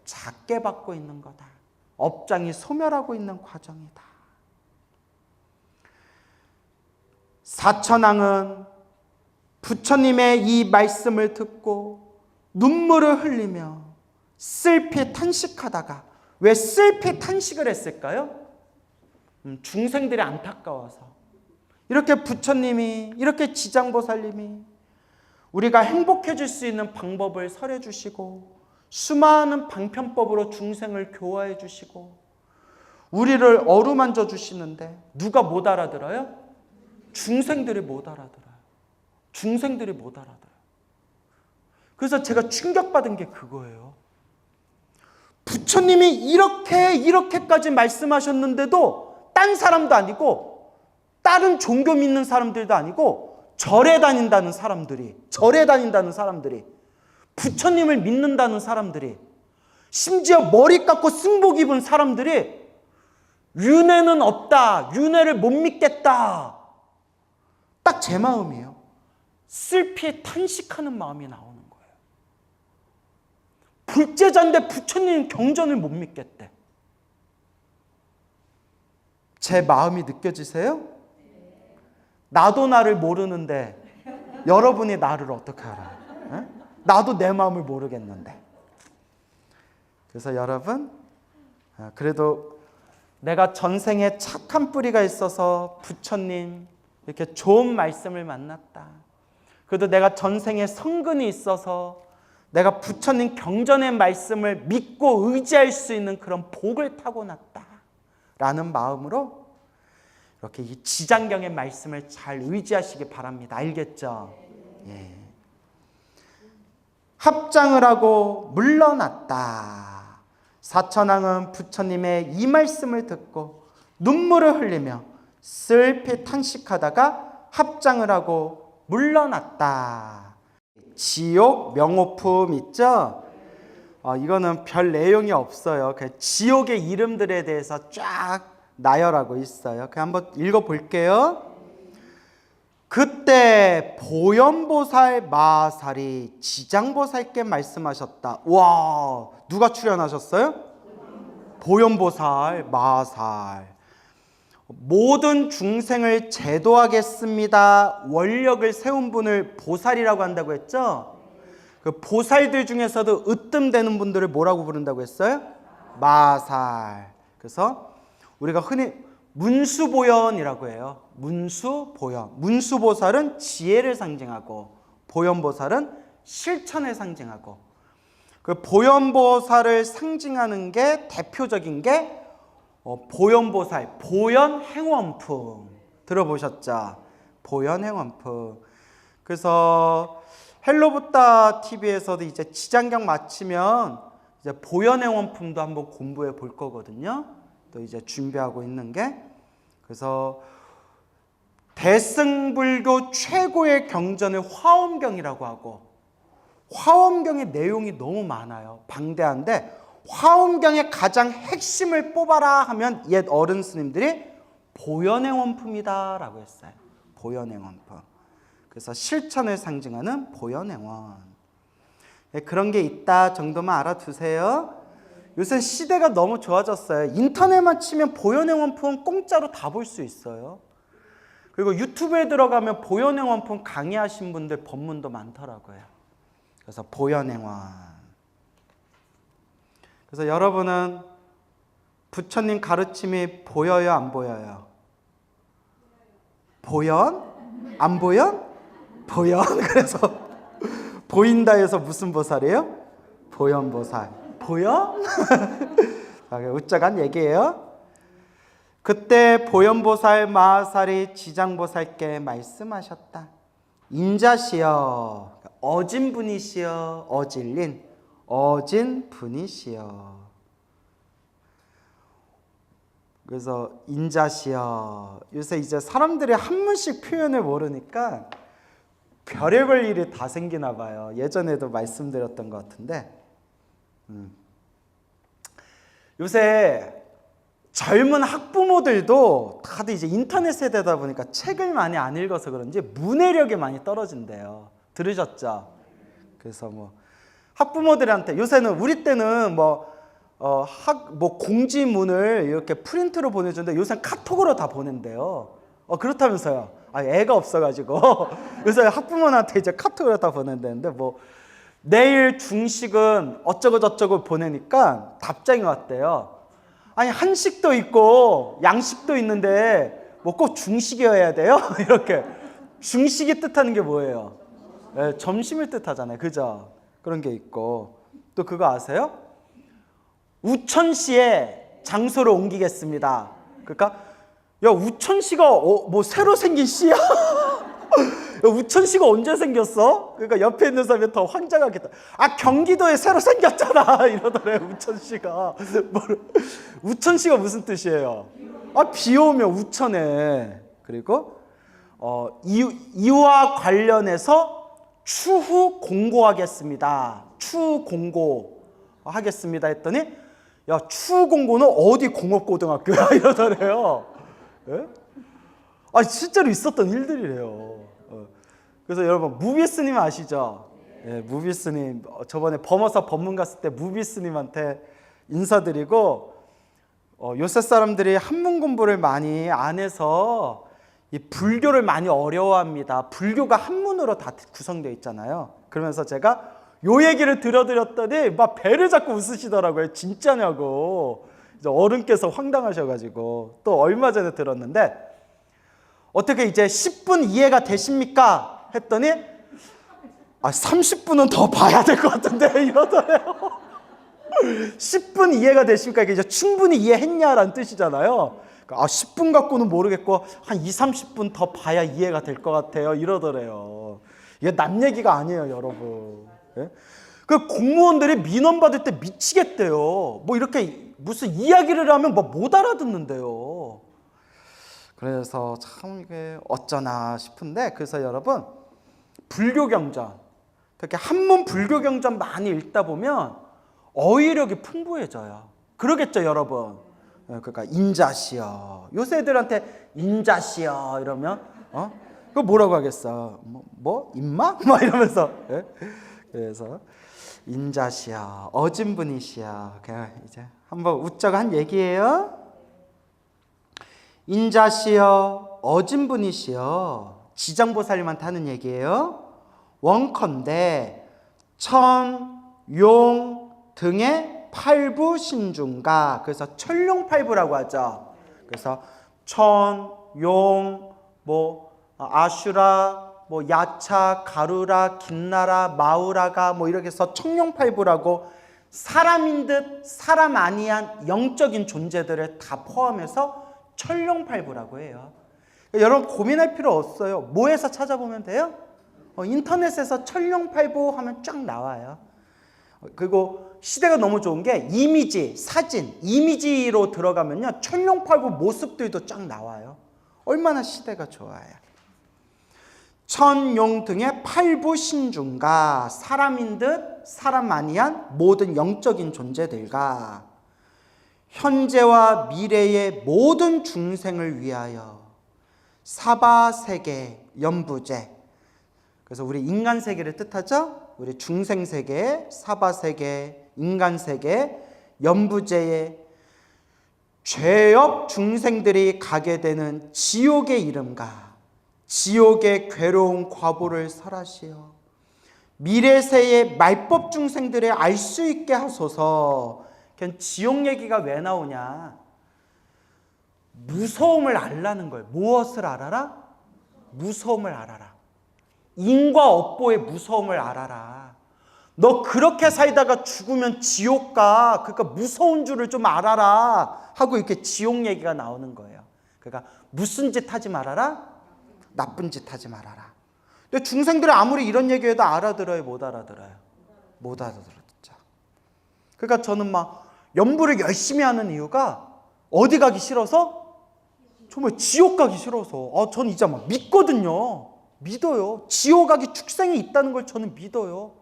작게 받고 있는 거다. 업장이 소멸하고 있는 과정이다. 사천왕은 부처님의 이 말씀을 듣고 눈물을 흘리며 슬피 탄식하다가, 왜 슬피 탄식을 했을까요? 중생들이 안타까워서. 이렇게 부처님이, 이렇게 지장보살님이 우리가 행복해질 수 있는 방법을 설해 주시고 수많은 방편법으로 중생을 교화해 주시고 우리를 어루만져 주시는데 누가 못 알아들어요? 중생들이 못 알아들어요. 그래서 제가 충격받은 게 그거예요. 부처님이 이렇게까지 말씀하셨는데도 딴 사람도 아니고 다른 종교 믿는 사람들도 아니고 절에 다닌다는 사람들이, 부처님을 믿는다는 사람들이, 심지어 머리 깎고 승복 입은 사람들이 윤회는 없다, 윤회를 못 믿겠다. 딱 제 마음이에요. 슬피 탄식하는 마음이 나오는 거예요. 불제자인데 부처님 경전을 못 믿겠대. 제 마음이 느껴지세요? 나도 나를 모르는데 여러분이 나를 어떻게 알아요? 나도 내 마음을 모르겠는데. 그래서 여러분, 그래도 내가 전생에 착한 뿌리가 있어서 부처님 이렇게 좋은 말씀을 만났다. 그래도 내가 전생에 성근이 있어서 내가 부처님 경전의 말씀을 믿고 의지할 수 있는 그런 복을 타고났다라는 마음으로 이렇게 이 지장경의 말씀을 잘 의지하시기 바랍니다. 알겠죠? 예. 합장을 하고 물러났다. 사천왕은 부처님의 이 말씀을 듣고 눈물을 흘리며 슬피 탄식하다가 합장을 하고 물러났다. 지옥 명호품 있죠? 이거는 별 내용이 없어요. 지옥의 이름들에 대해서 쫙 나열하고 있어요. 한번 읽어볼게요. 그때 보현보살 마살이 지장보살께 말씀하셨다. 와, 누가 출연하셨어요? 보현보살 마살. 모든 중생을 제도하겠습니다. 원력을 세운 분을 보살이라고 한다고 했죠? 그 보살들 중에서도 으뜸되는 분들을 뭐라고 부른다고 했어요? 마살. 그래서 우리가 흔히 문수보현이라고 해요. 문수보현. 문수보살은 지혜를 상징하고 보현보살은 실천을 상징하고, 그 보현보살을 상징하는 게 대표적인 게 보현보살, 보현행원품 들어보셨죠? 보현행원품. 그래서 헬로부다 TV에서도 이제 지장경 마치면 이제 보현행원품도 한번 공부해 볼 거거든요. 또 이제 준비하고 있는 게, 그래서 대승불교 최고의 경전을 화엄경이라고 하고, 화엄경의 내용이 너무 많아요. 방대한데 화엄경의 가장 핵심을 뽑아라 하면 옛 어른 스님들이 보현행원품이다 라고 했어요. 보현행원품. 그래서 실천을 상징하는 보현행원. 그런 게 있다 정도만 알아두세요. 요새 시대가 너무 좋아졌어요. 인터넷만 치면 보현행원품 공짜로 다 볼 수 있어요. 그리고 유튜브에 들어가면 보현행원품 강의하신 분들 법문도 많더라고요. 그래서 보현행원. 그래서 여러분은 부처님 가르침이 보여요, 안 보여요? 보연? 안 보연? 보연. 그래서 보인다 해서 무슨 보살이에요? 보현보살. 보연? 웃자간 얘기예요. 그때 보현보살 마살이 지장보살께 말씀하셨다. 인자시여, 어진 분이시여, 어질린 어진 분이시여. 그래서 인자시여. 요새 이제 사람들이 한문씩 표현을 모르니까 별의별 일이 다 생기나 봐요. 예전에도 말씀드렸던 것 같은데, 요새 젊은 학부모들도 다들 이제 인터넷 세대다 보니까 책을 많이 안 읽어서 그런지 문해력이 많이 떨어진대요. 들으셨죠? 그래서 뭐 학부모들한테 요새는, 우리 때는 공지문을 이렇게 프린트로 보내주는데 요새는 카톡으로 다 보낸대요. 그렇다면서요. 애가 없어가지고 요새 학부모한테 이제 카톡으로 다 보낸다는데, 내일 중식은 어쩌고 저쩌고 보내니까 답장이 왔대요. 아니, 한식도 있고 양식도 있는데 꼭 중식이어야 돼요? 이렇게. 중식이 뜻하는 게 뭐예요? 점심을 뜻하잖아요. 그죠? 그런 게 있고, 또 그거 아세요? 우천시에 장소를 옮기겠습니다. 그러니까 야, 우천시가 새로 생긴 시야? 야, 우천시가 언제 생겼어? 그러니까 옆에 있는 사람이 더 황당하겠다. 경기도에 새로 생겼잖아 이러더래. 우천시가. 우천시가 무슨 뜻이에요? 비 오면 우천에. 그리고 이와 관련해서 추후 공고하겠습니다. 추후 공고하겠습니다 했더니, 야, 추후 공고는 어디 공업고등학교야? 이러더래요. 예? 실제로 있었던 일들이래요. 그래서 여러분, 무비스님 아시죠? 예, 무비스님. 저번에 범어사 법문 갔을 때 무비스님한테 인사드리고, 요새 사람들이 한문 공부를 많이 안 해서 이 불교를 많이 어려워합니다. 불교가 한문으로 다 구성되어 있잖아요. 그러면서 제가 요 얘기를 들어드렸더니 막 배를 잡고 웃으시더라고요. 진짜냐고. 이제 어른께서 황당하셔가지고. 또 얼마 전에 들었는데, 어떻게 이제 10분 이해가 되십니까? 했더니 30분은 더 봐야 될 것 같은데 이러더래요. 10분 이해가 되십니까? 이게 이제 충분히 이해했냐라는 뜻이잖아요. 10분 갖고는 모르겠고 한 2, 30분 더 봐야 이해가 될 것 같아요. 이러더래요. 이게 남 얘기가 아니에요, 여러분. 예? 그 공무원들이 민원 받을 때 미치겠대요. 뭐 이렇게 무슨 이야기를 하면 뭐 못 알아듣는데요. 그래서 참 이게 어쩌나 싶은데, 그래서 여러분 불교경전, 그렇게 한문 불교경전 많이 읽다 보면 어휘력이 풍부해져요. 그러겠죠, 여러분. 그러니까 인자시여, 요새 애들한테 인자시여 이러면 그거 뭐라고 하겠어? 뭐 임마? 막 이러면서. 예? 그래서 인자시여, 어진분이시여. 그냥 이제 한번 웃자고 한 얘기예요. 인자시여, 어진분이시여, 지장보살님한테 하는 얘기예요. 원컨대 천, 용 등의 팔부신중가. 그래서 천룡팔부라고 하죠. 그래서 천, 용, 아슈라, 야차, 가루라, 긴나라, 마우라가 이렇게 해서 청룡팔부라고 사람인 듯 사람 아니한 영적인 존재들을 다 포함해서 천룡팔부라고 해요. 그러니까 여러분 고민할 필요 없어요. 뭐에서 찾아보면 돼요? 인터넷에서 천룡팔부 하면 쫙 나와요. 그리고 시대가 너무 좋은 게 이미지, 사진, 이미지로 들어가면요 천룡팔부 모습들도 쫙 나와요. 얼마나 시대가 좋아요. 천용 등의 팔부신중과 사람인 듯 사람 아니한 모든 영적인 존재들과 현재와 미래의 모든 중생을 위하여 사바세계 연부제. 그래서 우리 인간세계를 뜻하죠. 우리 중생세계, 사바세계, 인간세계, 연부제의 죄업 중생들이 가게 되는 지옥의 이름과 지옥의 괴로운 과보를 설하시어 미래세의 말법 중생들을 알 수 있게 하소서. 그냥 지옥 얘기가 왜 나오냐? 무서움을 알라는 거예요. 무엇을 알아라? 무서움을 알아라. 인과 업보의 무서움을 알아라. 너 그렇게 살다가 죽으면 지옥 가. 그러니까 무서운 줄을 좀 알아라 하고 이렇게 지옥 얘기가 나오는 거예요. 그러니까 무슨 짓 하지 말아라? 나쁜 짓 하지 말아라. 근데 중생들은 아무리 이런 얘기해도 알아들어요? 못 알아들어요? 못 알아들었죠. 그러니까 저는 연부를 열심히 하는 이유가 어디 가기 싫어서? 정말 지옥 가기 싫어서. 저는 이제 믿거든요. 믿어요. 지옥 가기 축생이 있다는 걸 저는 믿어요.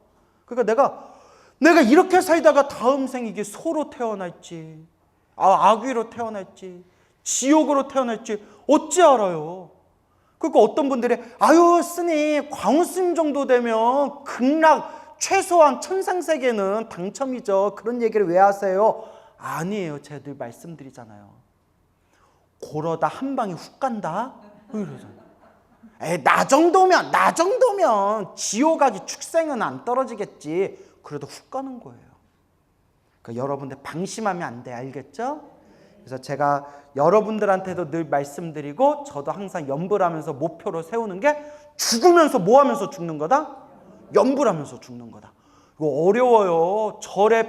그러니까 내가 이렇게 살다가 다음 생 이게 소로 태어날지, 악귀로 태어날지, 지옥으로 태어날지 어찌 알아요? 그러니까 어떤 분들이 스님 광우스님 정도 되면 극락 최소한 천상세계는 당첨이죠. 그런 얘기를 왜 하세요? 아니에요. 제가 늘 말씀드리잖아요. 고러다 한 방에 훅 간다? 이러잖아요. 나 정도면 지옥 가기 축생은 안 떨어지겠지. 그래도 훅 가는 거예요. 그러니까 여러분들 방심하면 안 돼. 알겠죠? 그래서 제가 여러분들한테도 늘 말씀드리고 저도 항상 연부를 하면서 목표로 세우는 게 죽으면서 뭐 하면서 죽는 거다? 연부를 하면서 죽는 거다. 이거 어려워요.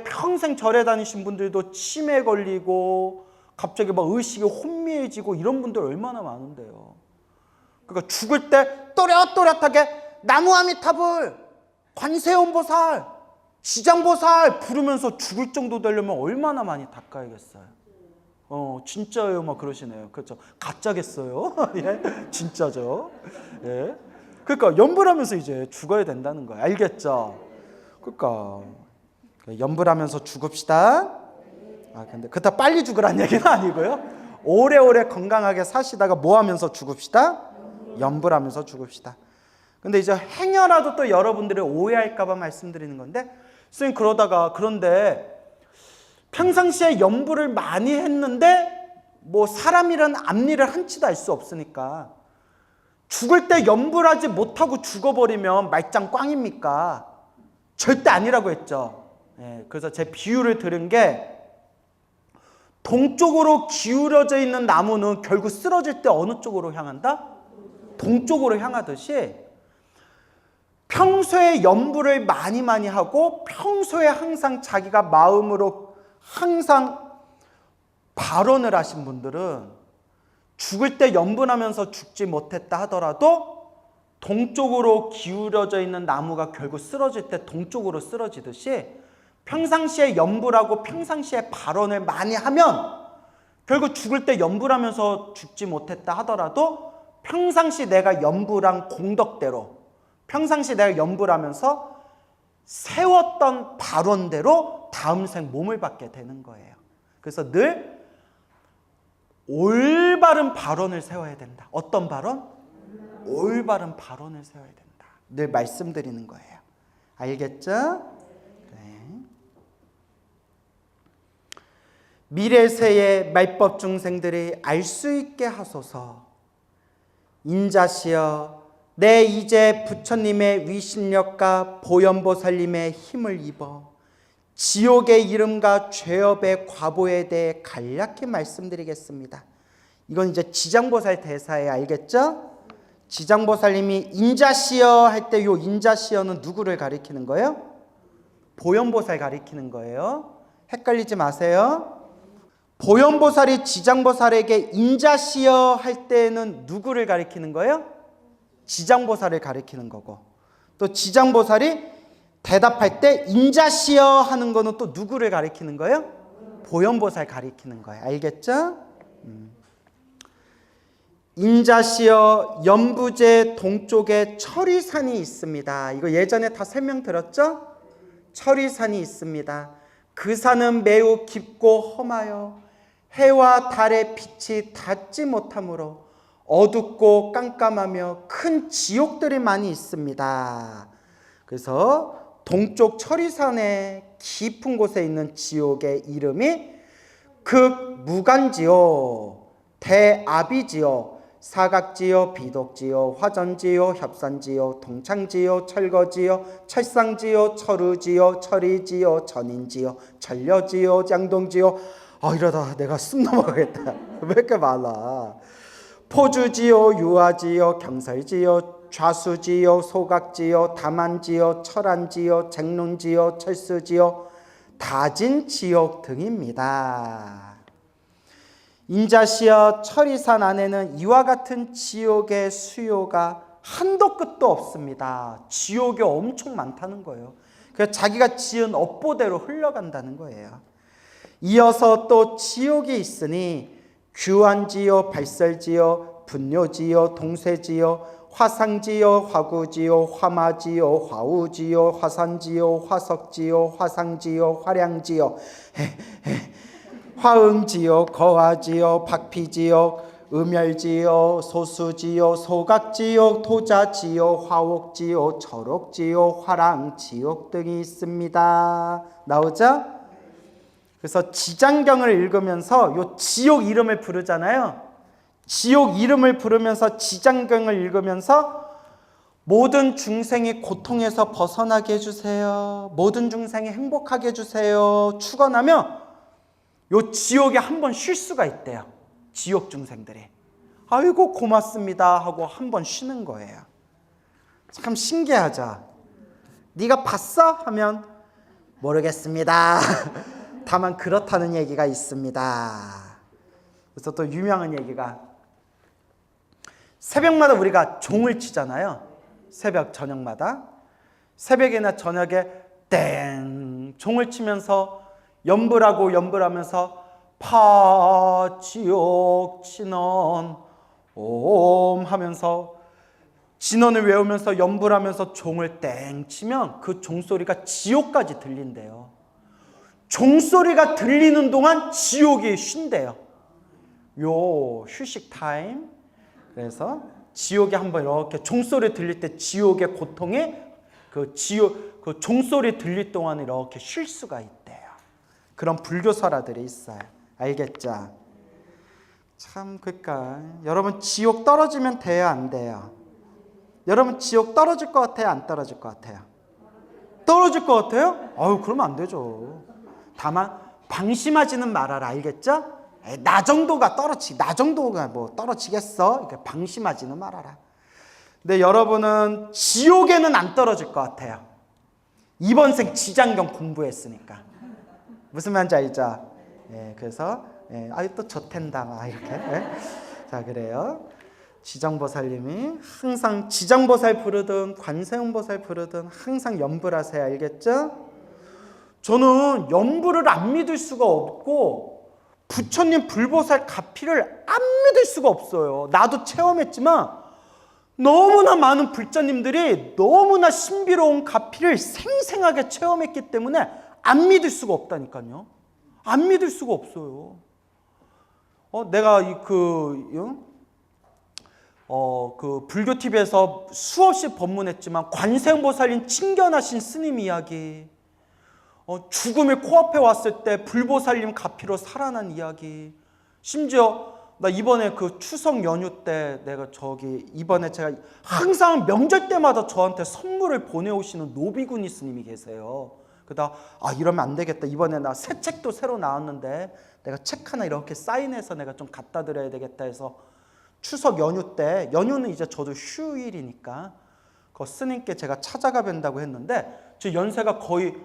평생 절에 다니신 분들도 치매 걸리고 갑자기 의식이 혼미해지고 이런 분들 얼마나 많은데요. 그러니까 죽을 때 또렷또렷하게 나무아미타불, 관세음보살, 지장보살 부르면서 죽을 정도 되려면 얼마나 많이 닦아야겠어요. 진짜예요. 그러시네요. 그렇죠. 가짜겠어요? 예, 진짜죠. 예. 그러니까 연부를 하면서 이제 죽어야 된다는 거예요. 알겠죠? 그러니까 연부를 하면서 죽읍시다. 근데 그렇다 빨리 죽으란 얘기는 아니고요. 오래오래 건강하게 사시다가 뭐 하면서 죽읍시다? 연부를 하면서 죽읍시다. 근데 이제 행여라도 또 여러분들이 오해할까 봐 말씀드리는 건데, 선생님 그런데 평상시에 연부를 많이 했는데 사람이란 앞일을 한치도 알 수 없으니까 죽을 때 연부를 하지 못하고 죽어버리면 말짱 꽝입니까? 절대 아니라고 했죠. 그래서 제 비유를 들은 게 동쪽으로 기울어져 있는 나무는 결국 쓰러질 때 어느 쪽으로 향한다? 동쪽으로 향하듯이 평소에 염불을 많이 하고 평소에 항상 자기가 마음으로 항상 발언을 하신 분들은 죽을 때 염분하면서 죽지 못했다 하더라도 동쪽으로 기울어져 있는 나무가 결국 쓰러질 때 동쪽으로 쓰러지듯이 평상시에 염불하고 평상시에 발언을 많이 하면 결국 죽을 때 염불하면서 죽지 못했다 하더라도 평상시 내가 염불한 공덕대로 평상시 내가 염불하면서 세웠던 발언대로 다음 생 몸을 받게 되는 거예요. 그래서 늘 올바른 발언을 세워야 된다. 어떤 발언? 올바른 발언을 세워야 된다. 늘 말씀드리는 거예요. 알겠죠? 네. 미래세의 말법 중생들이 알 수 있게 하소서. 인자시여, 내 이제 부처님의 위신력과 보현보살님의 힘을 입어 지옥의 이름과 죄업의 과보에 대해 간략히 말씀드리겠습니다. 이건 이제 지장보살 대사에 알겠죠? 지장보살님이 인자시여 할 때 요 인자시여는 누구를 가리키는 거예요? 보현보살 가리키는 거예요. 헷갈리지 마세요. 보현보살이 지장보살에게 인자시여 할 때는 누구를 가리키는 거예요? 지장보살을 가리키는 거고, 또 지장보살이 대답할 때 인자시여 하는 거는 또 누구를 가리키는 거예요? 보현보살 가리키는 거예요. 알겠죠? 인자시여, 연부제 동쪽에 철이산이 있습니다. 이거 예전에 다 설명드렸죠? 철이산이 있습니다. 그 산은 매우 깊고 험하여 해와 달의 빛이 닿지 못하므로 어둡고 깜깜하며 큰 지옥들이 많이 있습니다. 그래서 동쪽 철이산의 깊은 곳에 있는 지옥의 이름이 극무간지요, 대아비지요, 사각지요, 비독지요, 화전지요, 협산지요, 동창지요, 철거지요, 철상지요, 철우지요, 철이지요, 전인지요, 전려지요, 장동지요. 이러다 내가 숨 넘어가겠다. 왜 이렇게 많아? 포주지요, 유아지요, 경설지요, 좌수지요, 소각지요, 다만지요, 철안지요, 쟁론지요, 철수지요, 다진지옥 등입니다. 인자시여, 철이산 안에는 이와 같은 지옥의 수요가 한도 끝도 없습니다. 지옥이 엄청 많다는 거예요. 그래서 자기가 지은 업보대로 흘러간다는 거예요. 이어서 또 지옥이 있으니 규환지요, 발설지요, 분뇨지요, 동쇄지요, 화상지요, 화구지요, 화마지요, 화우지요, 화산지요, 화석지요, 화상지요, 화량지요, 화응지요, 거화지요, 박피지요, 음열지요, 소수지요, 소각지요, 토자지요, 화옥지요, 철옥지요, 화랑지옥 등이 있습니다. 나오죠? 그래서 지장경을 읽으면서 요 지옥 이름을 부르잖아요. 지옥 이름을 부르면서 지장경을 읽으면서 모든 중생이 고통에서 벗어나게 해주세요. 모든 중생이 행복하게 해주세요. 축원하며 요 지옥에 한번 쉴 수가 있대요. 지옥 중생들이. 아이고 고맙습니다 하고 한번 쉬는 거예요. 참 신기하죠. 네가 봤어? 하면 모르겠습니다. 다만 그렇다는 얘기가 있습니다. 그래서 또 유명한 얘기가, 새벽마다 우리가 종을 치잖아요. 새벽 저녁마다. 새벽이나 저녁에 땡 종을 치면서 연불하면서 파지옥 진원 옴 하면서 진원을 외우면서 연불하면서 종을 땡 치면 그 종소리가 지옥까지 들린대요. 종소리가 들리는 동안 지옥이 쉰대요. 요 휴식 타임. 그래서 지옥에 한번 이렇게 종소리 들릴 때 지옥의 고통에 그 종소리 들릴 동안 이렇게 쉴 수가 있대요. 그런 불교설화들이 있어요. 알겠죠? 참, 그러니까 여러분 지옥 떨어지면 돼요, 안 돼요? 여러분 지옥 떨어질 것 같아요, 안 떨어질 것 같아요? 떨어질 것 같아요? 그러면 안 되죠. 다만 방심하지는 말아라. 알겠죠? 나 정도가 뭐 떨어지겠어? 그러니까 방심하지는 말아라. 근데 여러분은 지옥에는 안 떨어질 것 같아요. 이번 생 지장경 공부했으니까. 무슨 말인지 알죠? 예, 그래서 또 저텐다 이렇게. 자, 그래요. 지장보살님이 항상 지장보살 부르든 관세음보살 부르든 항상 염불 하세요. 알겠죠? 저는 염불을 안 믿을 수가 없고 부처님 불보살 가피를 안 믿을 수가 없어요. 나도 체험했지만 너무나 많은 불자님들이 너무나 신비로운 가피를 생생하게 체험했기 때문에 안 믿을 수가 없다니까요. 안 믿을 수가 없어요. 내가 그 불교 TV에서 수없이 법문했지만 관세음보살님 친견하신 스님 이야기, 죽음이 코앞에 왔을 때 불보살님 가피로 살아난 이야기, 심지어 나 이번에 그 추석 연휴 때 이번에 제가 항상 명절 때마다 저한테 선물을 보내오시는 노비구니 스님이 계세요. 그러다 이러면 안 되겠다. 이번에 나 새 책도 새로 나왔는데 내가 책 하나 이렇게 사인해서 내가 좀 갖다 드려야 되겠다 해서 추석 연휴 때, 연휴는 이제 저도 휴일이니까 그 스님께 제가 찾아가 뵌다고 했는데 제 연세가 거의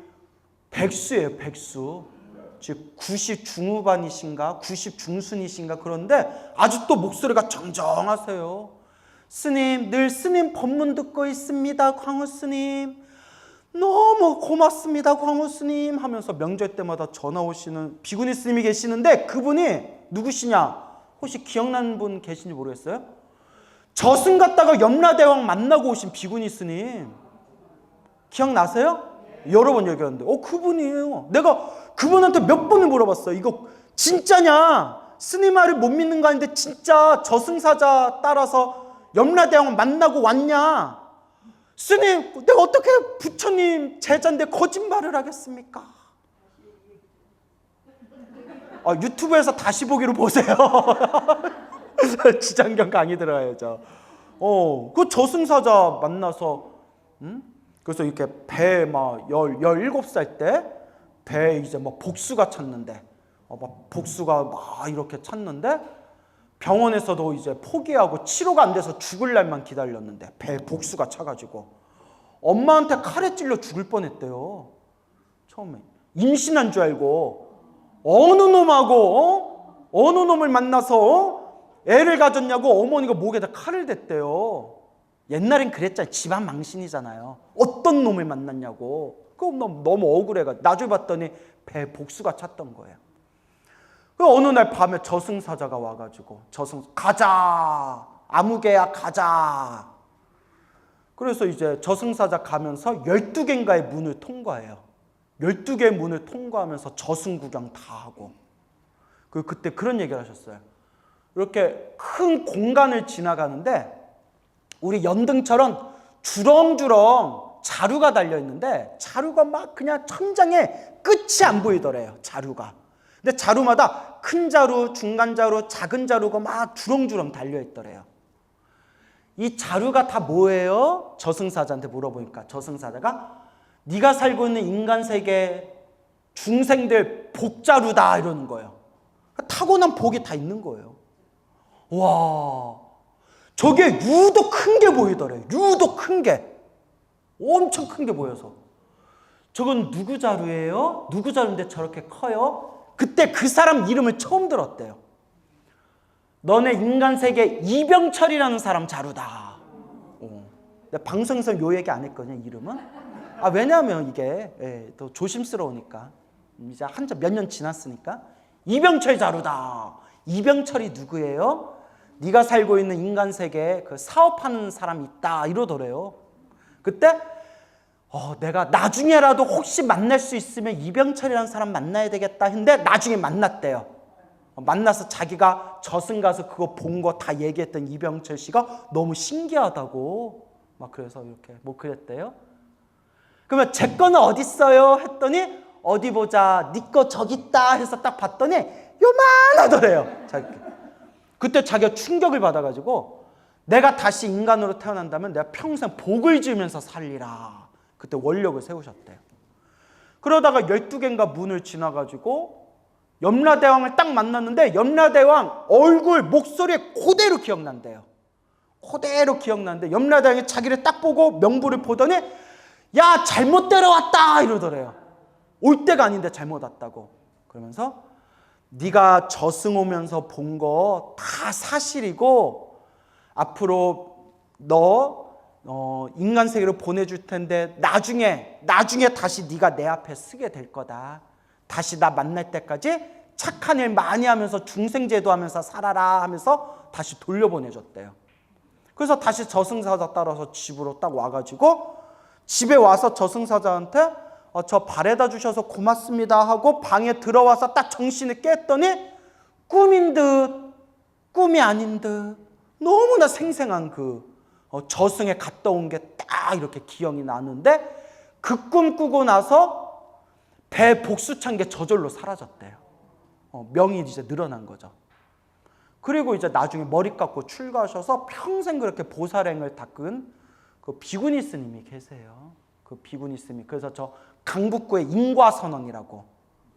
백수예요. 백수. 즉 90 중후반이신가 90 중순이신가 그런데 아직도 목소리가 정정하세요. 스님, 늘 스님 법문 듣고 있습니다. 광우 스님. 너무 고맙습니다. 광우 스님 하면서 명절 때마다 전화 오시는 비구니 스님이 계시는데 그분이 누구시냐? 혹시 기억나는 분 계신지 모르겠어요? 저승 갔다가 염라대왕 만나고 오신 비구니 스님. 기억나세요? 여러 번 얘기하는데 그분이에요. 내가 그분한테 몇 번을 물어봤어요. 이거 진짜냐? 스님 말을 못 믿는 거 아닌데 진짜 저승사자 따라서 염라대왕 만나고 왔냐? 스님, 내가 어떻게 부처님 제자인데 거짓말을 하겠습니까? 유튜브에서 다시 보기로 보세요. 지장경 강의 들어야죠. 그 저승사자 만나서, 그래서 이렇게 배 막 17살 때 배 이제 막 복수가 찼는데, 막 복수가 막 이렇게 찼는데, 병원에서도 이제 포기하고 치료가 안 돼서 죽을 날만 기다렸는데, 배 복수가 차가지고, 엄마한테 칼에 찔려 죽을 뻔했대요. 처음에. 임신한 줄 알고, 어느 놈을 만나서 애를 가졌냐고 어머니가 목에다 칼을 댔대요. 옛날엔 그랬잖아요. 집안 망신이잖아요. 어떤 놈을 만났냐고. 그럼 너무 억울해가. 나중에 봤더니 배 복수가 찼던 거예요. 그 어느 날 밤에 저승사자가 와가지고 가자. 아무개야 가자. 그래서 이제 저승사자 가면서 12개인가의 문을 통과해요. 12개의 문을 통과하면서 저승 구경 다 하고. 그때 그런 얘기를 하셨어요. 이렇게 큰 공간을 지나가는데 우리 연등처럼 주렁주렁 자루가 달려있는데 자루가 막 그냥 천장에 끝이 안 보이더래요. 자루가. 근데 자루마다 큰 자루, 중간 자루, 작은 자루가 막 주렁주렁 달려있더래요. 이 자루가 다 뭐예요? 저승사자한테 물어보니까 저승사자가 네가 살고 있는 인간 세계 중생들 복자루다 이러는 거예요. 타고난 복이 다 있는 거예요. 와, 저게 유독 큰 게 보이더래요. 유독 큰 게. 엄청 큰 게 보여서. 저건 누구 자루예요? 누구 자루인데 저렇게 커요? 그때 그 사람 이름을 처음 들었대요. 너네 인간 세계 이병철이라는 사람 자루다. 방송에서 요 얘기 안 했거든요, 이름은. 왜냐하면 이게 더 조심스러우니까. 이제 몇 년 지났으니까. 이병철 자루다. 이병철이 누구예요? 네가 살고 있는 인간 세계에 그 사업하는 사람이 있다 이러더래요. 그때 내가 나중에라도 혹시 만날 수 있으면 이병철이라는 사람 만나야 되겠다 했는데 나중에 만났대요. 만나서 자기가 저승 가서 그거 본 거 다 얘기했던 이병철 씨가 너무 신기하다고 막 그래서 이렇게 뭐 그랬대요. 그러면 제 거는 어디 있어요? 했더니 어디 보자. 네 거 저기 있다 해서 딱 봤더니 요만하더래요. 그때 자기가 충격을 받아가지고 내가 다시 인간으로 태어난다면 내가 평생 복을 지으면서 살리라. 그때 원력을 세우셨대요. 그러다가 12개인가 문을 지나가지고 염라대왕을 딱 만났는데 염라대왕 얼굴, 목소리 그대로 기억난대요. 그대로 기억나는데 염라대왕이 자기를 딱 보고 명부를 보더니 야 잘못 데려왔다 이러더래요. 올 때가 아닌데 잘못 왔다고. 그러면서 네가 저승 오면서 본 거 다 사실이고 앞으로 너 인간 세계로 보내줄 텐데 나중에 다시 네가 내 앞에 서게 될 거다. 다시 나 만날 때까지 착한 일 많이 하면서 중생제도 하면서 살아라 하면서 다시 돌려보내줬대요. 그래서 다시 저승사자 따라서 집으로 딱 와가지고 집에 와서 저승사자한테 저 발에다 주셔서 고맙습니다 하고 방에 들어와서 딱 정신을 깼더니 꿈인 듯 꿈이 아닌 듯 너무나 생생한 그 저승에 갔다 온 게 딱 이렇게 기억이 나는데 그 꿈 꾸고 나서 배 복수찬 게 저절로 사라졌대요. 명이 이제 늘어난 거죠. 그리고 이제 나중에 머리 깎고 출가하셔서 평생 그렇게 보살행을 닦은 그 비구니 스님이 계세요. 그 비구니 스님. 그래서 저 강북구의 인과선언이라고.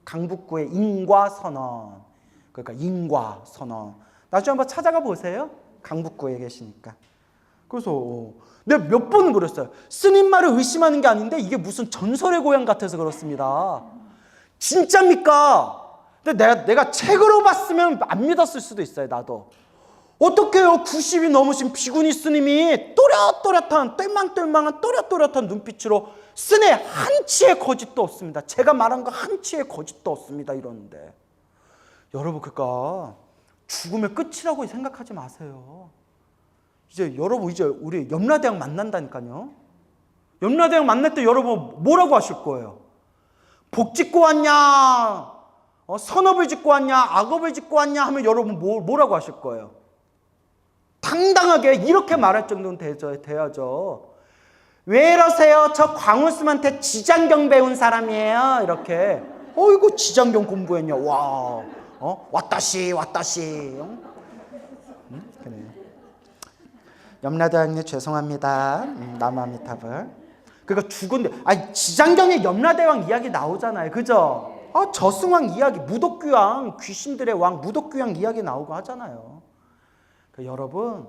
강북구의 인과선언. 그러니까 인과선언. 나중에 한번 찾아가 보세요. 강북구에 계시니까. 그래서 내가 몇 번은 그랬어요. 스님 말을 의심하는 게 아닌데 이게 무슨 전설의 고향 같아서 그렇습니다. 진짜입니까? 근데 내가 책으로 봤으면 안 믿었을 수도 있어요. 나도. 어떡해요? 90이 넘으신 비구니 스님이 또렷또렷한 똘망똘망한 또렷또렷한 눈빛으로 스님 한치의 거짓도 없습니다. 제가 말한 거 한치의 거짓도 없습니다. 이러는데 여러분 그러니까 죽음의 끝이라고 생각하지 마세요. 이제 여러분 이제 우리 염라대왕 만난다니까요. 염라대왕 만날 때 여러분 뭐라고 하실 거예요? 복 짓고 왔냐? 선업을 짓고 왔냐? 악업을 짓고 왔냐? 하면 여러분 뭐라고 하실 거예요? 당당하게 이렇게 말할 정도는 돼야죠. 왜 이러세요? 저 광우스한테 지장경 배운 사람이에요. 이렇게. 이거 지장경 공부했냐? 와, 왔다시. 그래요. 염라대왕님 죄송합니다. 남아미탑을. 그러니까 죽은데, 지장경에 염라대왕 이야기 나오잖아요. 그죠? 저승왕 이야기, 무독귀왕, 귀신들의 왕, 무독귀왕 이야기 나오고 하잖아요. 그러니까 여러분,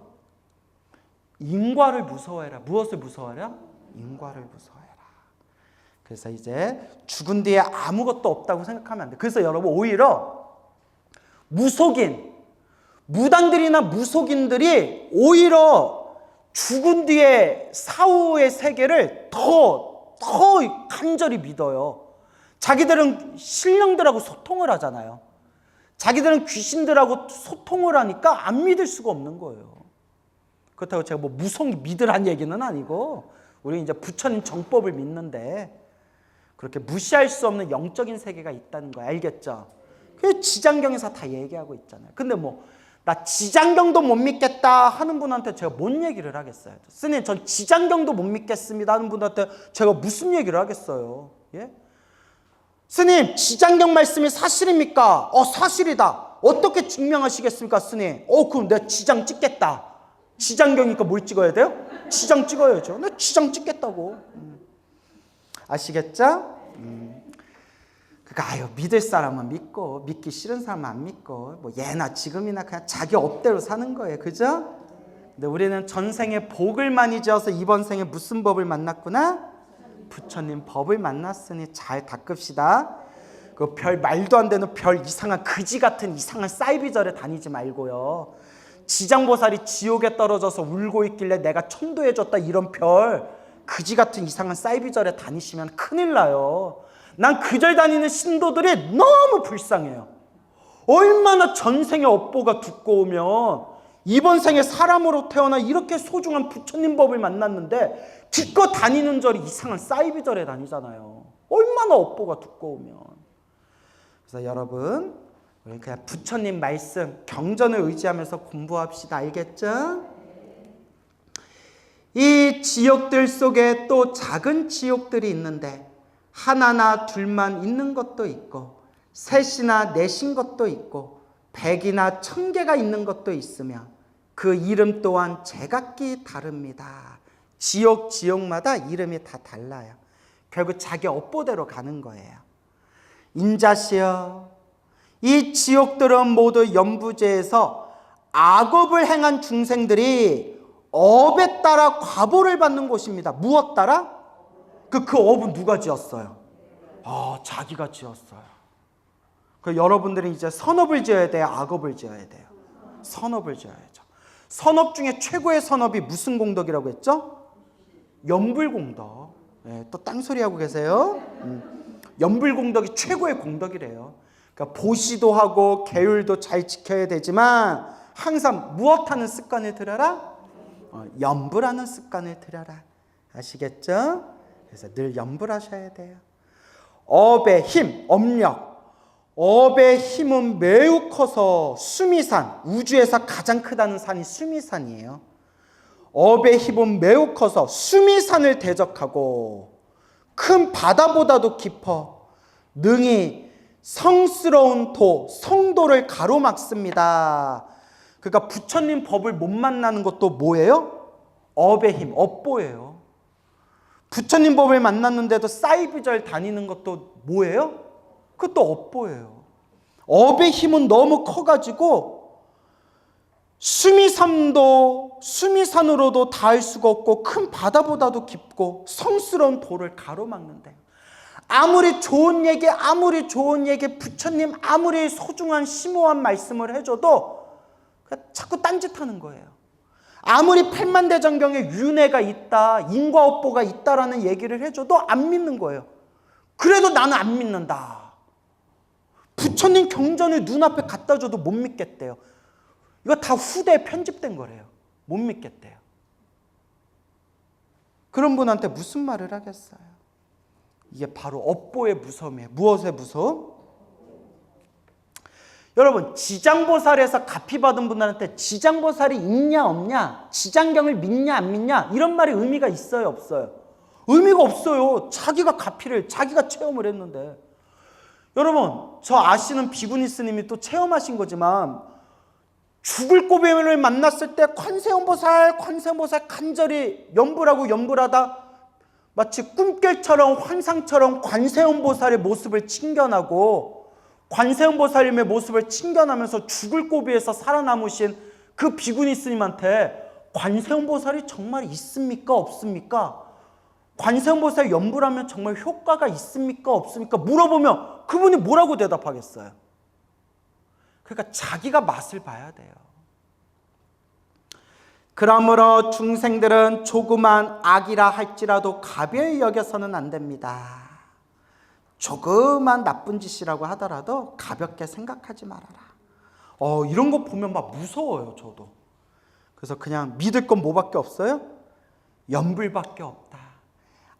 인과를 무서워해라. 무엇을 무서워해라? 인과를 무서워해라. 그래서 이제 죽은 뒤에 아무것도 없다고 생각하면 안 돼. 그래서 여러분 오히려 무당들이나 무속인들이 오히려 죽은 뒤에 사후의 세계를 더 간절히 믿어요. 자기들은 신령들하고 소통을 하잖아요. 자기들은 귀신들하고 소통을 하니까 안 믿을 수가 없는 거예요. 그렇다고 제가 무속 믿으란 얘기는 아니고 우리 이제 부처님 정법을 믿는데 그렇게 무시할 수 없는 영적인 세계가 있다는 거예요. 알겠죠? 그 지장경에서 다 얘기하고 있잖아요. 근데 나 지장경도 못 믿겠다 하는 분한테 제가 뭔 얘기를 하겠어요? 스님 전 지장경도 못 믿겠습니다 하는 분한테 제가 무슨 얘기를 하겠어요? 예? 스님 지장경 말씀이 사실입니까? 사실이다. 어떻게 증명하시겠습니까 스님? 그럼 내가 지장 찍겠다. 지장경이니까 뭘 찍어야 돼요? 지장 찍어야죠. 내가 지장 찍겠다고. 아시겠죠? 그러니까 믿을 사람은 믿고 믿기 싫은 사람은 안 믿고 예나 지금이나 그냥 자기 업대로 사는 거예요. 그죠? 근데 우리는 전생에 복을 많이 지어서 이번 생에 무슨 법을 만났구나? 부처님 법을 만났으니 잘 닦읍시다. 그 별 말도 안 되는 별 이상한 그지 같은 이상한 사이비절에 다니지 말고요. 지장보살이 지옥에 떨어져서 울고 있길래 내가 천도해줬다 이런 별 그지 같은 이상한 사이비절에 다니시면 큰일 나요. 난 그 절 다니는 신도들이 너무 불쌍해요. 얼마나 전생의 업보가 두꺼우면 이번 생에 사람으로 태어나 이렇게 소중한 부처님 법을 만났는데 기껏 다니는 절이 이상한 사이비절에 다니잖아요. 얼마나 업보가 두꺼우면. 그래서 여러분 우리 그냥 부처님 말씀 경전을 의지하면서 공부합시다. 알겠죠? 이 지옥들 속에 또 작은 지옥들이 있는데 하나나 둘만 있는 것도 있고 셋이나 넷인 것도 있고 100이나 1000개가 있는 것도 있으며 그 이름 또한 제각기 다릅니다. 지옥마다 이름이 다 달라요. 결국 자기 업보대로 가는 거예요. 인자시여 이 지옥들은 모두 연부제에서 악업을 행한 중생들이 업에 따라 과보를 받는 곳입니다. 무엇 따라? 그 업은 누가 지었어요? 자기가 지었어요. 여러분들은 이제 선업을 지어야 돼요? 악업을 지어야 돼요? 선업을 지어야죠. 선업 중에 최고의 선업이 무슨 공덕이라고 했죠? 연불공덕. 네, 또 딴소리하고 계세요? 연불공덕이 최고의 공덕이래요. 그러니까 보시도 하고 계율도 잘 지켜야 되지만 항상 무엇하는 습관을 들여라? 연불하는 습관을 들여라. 아시겠죠? 그래서 늘 연불하셔야 돼요. 업의 힘, 업력. 업의 힘은 매우 커서 수미산, 우주에서 가장 크다는 산이 수미산이에요. 업의 힘은 매우 커서 수미산을 대적하고 큰 바다보다도 깊어 능히 성스러운 성도를 가로막습니다. 그러니까 부처님 법을 못 만나는 것도 뭐예요? 업의 힘, 업보예요. 부처님 법을 만났는데도 사이비절 다니는 것도 뭐예요? 그것도 업보예요. 업의 힘은 너무 커가지고 수미산으로도 닿을 수가 없고 큰 바다보다도 깊고 성스러운 도를 가로막는데 아무리 좋은 얘기 부처님 아무리 소중한 심오한 말씀을 해줘도 자꾸 딴짓하는 거예요. 아무리 팔만대장경에 윤회가 있다, 인과업보가 있다라는 얘기를 해줘도 안 믿는 거예요. 그래도 나는 안 믿는다. 부처님 경전을 눈앞에 갖다 줘도 못 믿겠대요. 이거 다 후대에 편집된 거래요. 못 믿겠대요. 그런 분한테 무슨 말을 하겠어요? 이게 바로 업보의 무서움이에요. 무엇의 무서움? 여러분, 지장보살에서 가피 받은 분들한테 지장보살이 있냐 없냐, 지장경을 믿냐 안 믿냐 이런 말이 의미가 있어요 없어요? 의미가 없어요. 자기가 가피를 자기가 체험을 했는데. 여러분, 저 아시는 비구니 스님이 또 체험하신 거지만 죽을 꼬뱀을 만났을 때 관세음보살 간절히 연불하다 마치 꿈결처럼 환상처럼 관세음보살의 모습을 친견하고 관세음보살님의 모습을 친견하면서 죽을 고비에서 살아남으신 그 비구니 스님한테 관세음보살이 정말 있습니까 없습니까? 관세음보살 연불하면 정말 효과가 있습니까 없습니까? 물어보면 그분이 뭐라고 대답하겠어요? 그러니까 자기가 맛을 봐야 돼요. 그러므로 중생들은 조그만 악이라 할지라도 가벼이 여겨서는 안 됩니다. 조그만 나쁜 짓이라고 하더라도 가볍게 생각하지 말아라. 이런 거 보면 막 무서워요, 저도. 그래서 그냥 믿을 건 뭐밖에 없어요? 연불밖에 없다.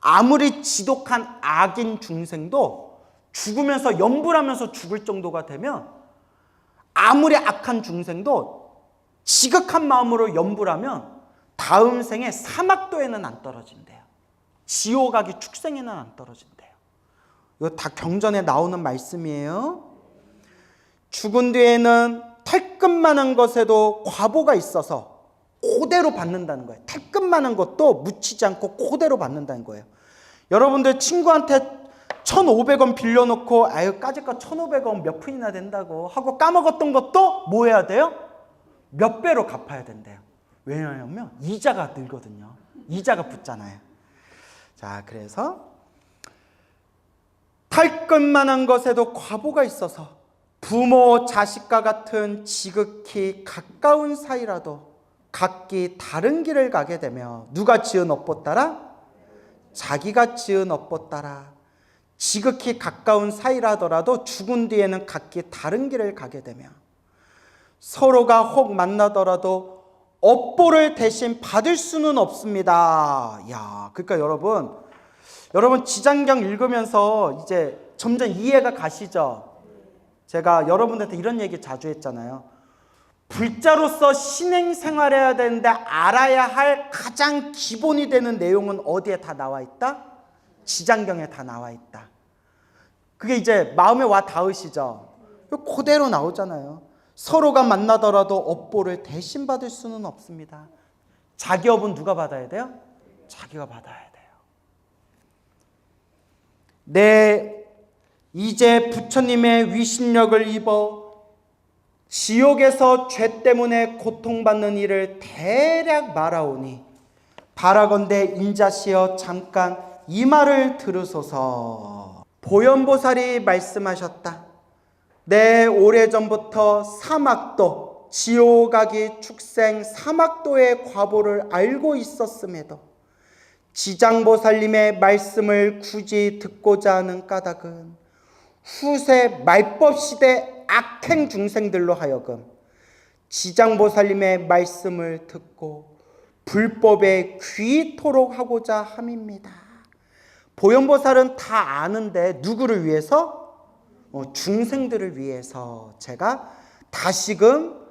아무리 지독한 악인 중생도 죽으면서 연불하면서 죽을 정도가 되면 아무리 악한 중생도 지극한 마음으로 연불하면 다음 생에 사막도에는 안 떨어진대요. 지옥악이 축생에는 안 떨어진대요. 이거 다 경전에 나오는 말씀이에요. 죽은 뒤에는 털끝만한 것에도 과보가 있어서 그대로 받는다는 거예요. 털끝만한 것도 묻히지 않고 그대로 받는다는 거예요. 여러분들 친구한테 1,500원 빌려놓고 까짓거 1,500원 몇 푼이나 된다고 하고 까먹었던 것도 뭐 해야 돼요? 몇 배로 갚아야 된대요. 왜냐하면 이자가 늘거든요. 이자가 붙잖아요. 자, 그래서 탈끝만한 것에도 과보가 있어서 부모, 자식과 같은 지극히 가까운 사이라도 각기 다른 길을 가게 되며 누가 지은 업보 따라? 자기가 지은 업보 따라 지극히 가까운 사이라더라도 죽은 뒤에는 각기 다른 길을 가게 되며 서로가 혹 만나더라도 업보를 대신 받을 수는 없습니다. 그러니까 여러분 지장경 읽으면서 이제 점점 이해가 가시죠? 제가 여러분들한테 이런 얘기 자주 했잖아요. 불자로서 신행생활해야 되는데 알아야 할 가장 기본이 되는 내용은 어디에 다 나와 있다? 지장경에 다 나와 있다. 그게 이제 마음에 와 닿으시죠? 그대로 나오잖아요. 서로가 만나더라도 업보를 대신 받을 수는 없습니다. 자기 업은 누가 받아야 돼요? 자기가 받아야 돼요. 이제 부처님의 위신력을 입어 지옥에서 죄 때문에 고통받는 이를 대략 말하오니 바라건대 인자시여 잠깐 이 말을 들으소서. 보현보살이 말씀하셨다. 내 오래전부터 사막도, 지옥아기 축생 사막도의 과보를 알고 있었음에도 지장보살님의 말씀을 굳이 듣고자 하는 까닭은 후세 말법시대 악행 중생들로 하여금 지장보살님의 말씀을 듣고 불법에 귀토록 하고자 함입니다. 보현보살은 다 아는데 누구를 위해서? 중생들을 위해서 제가 다시금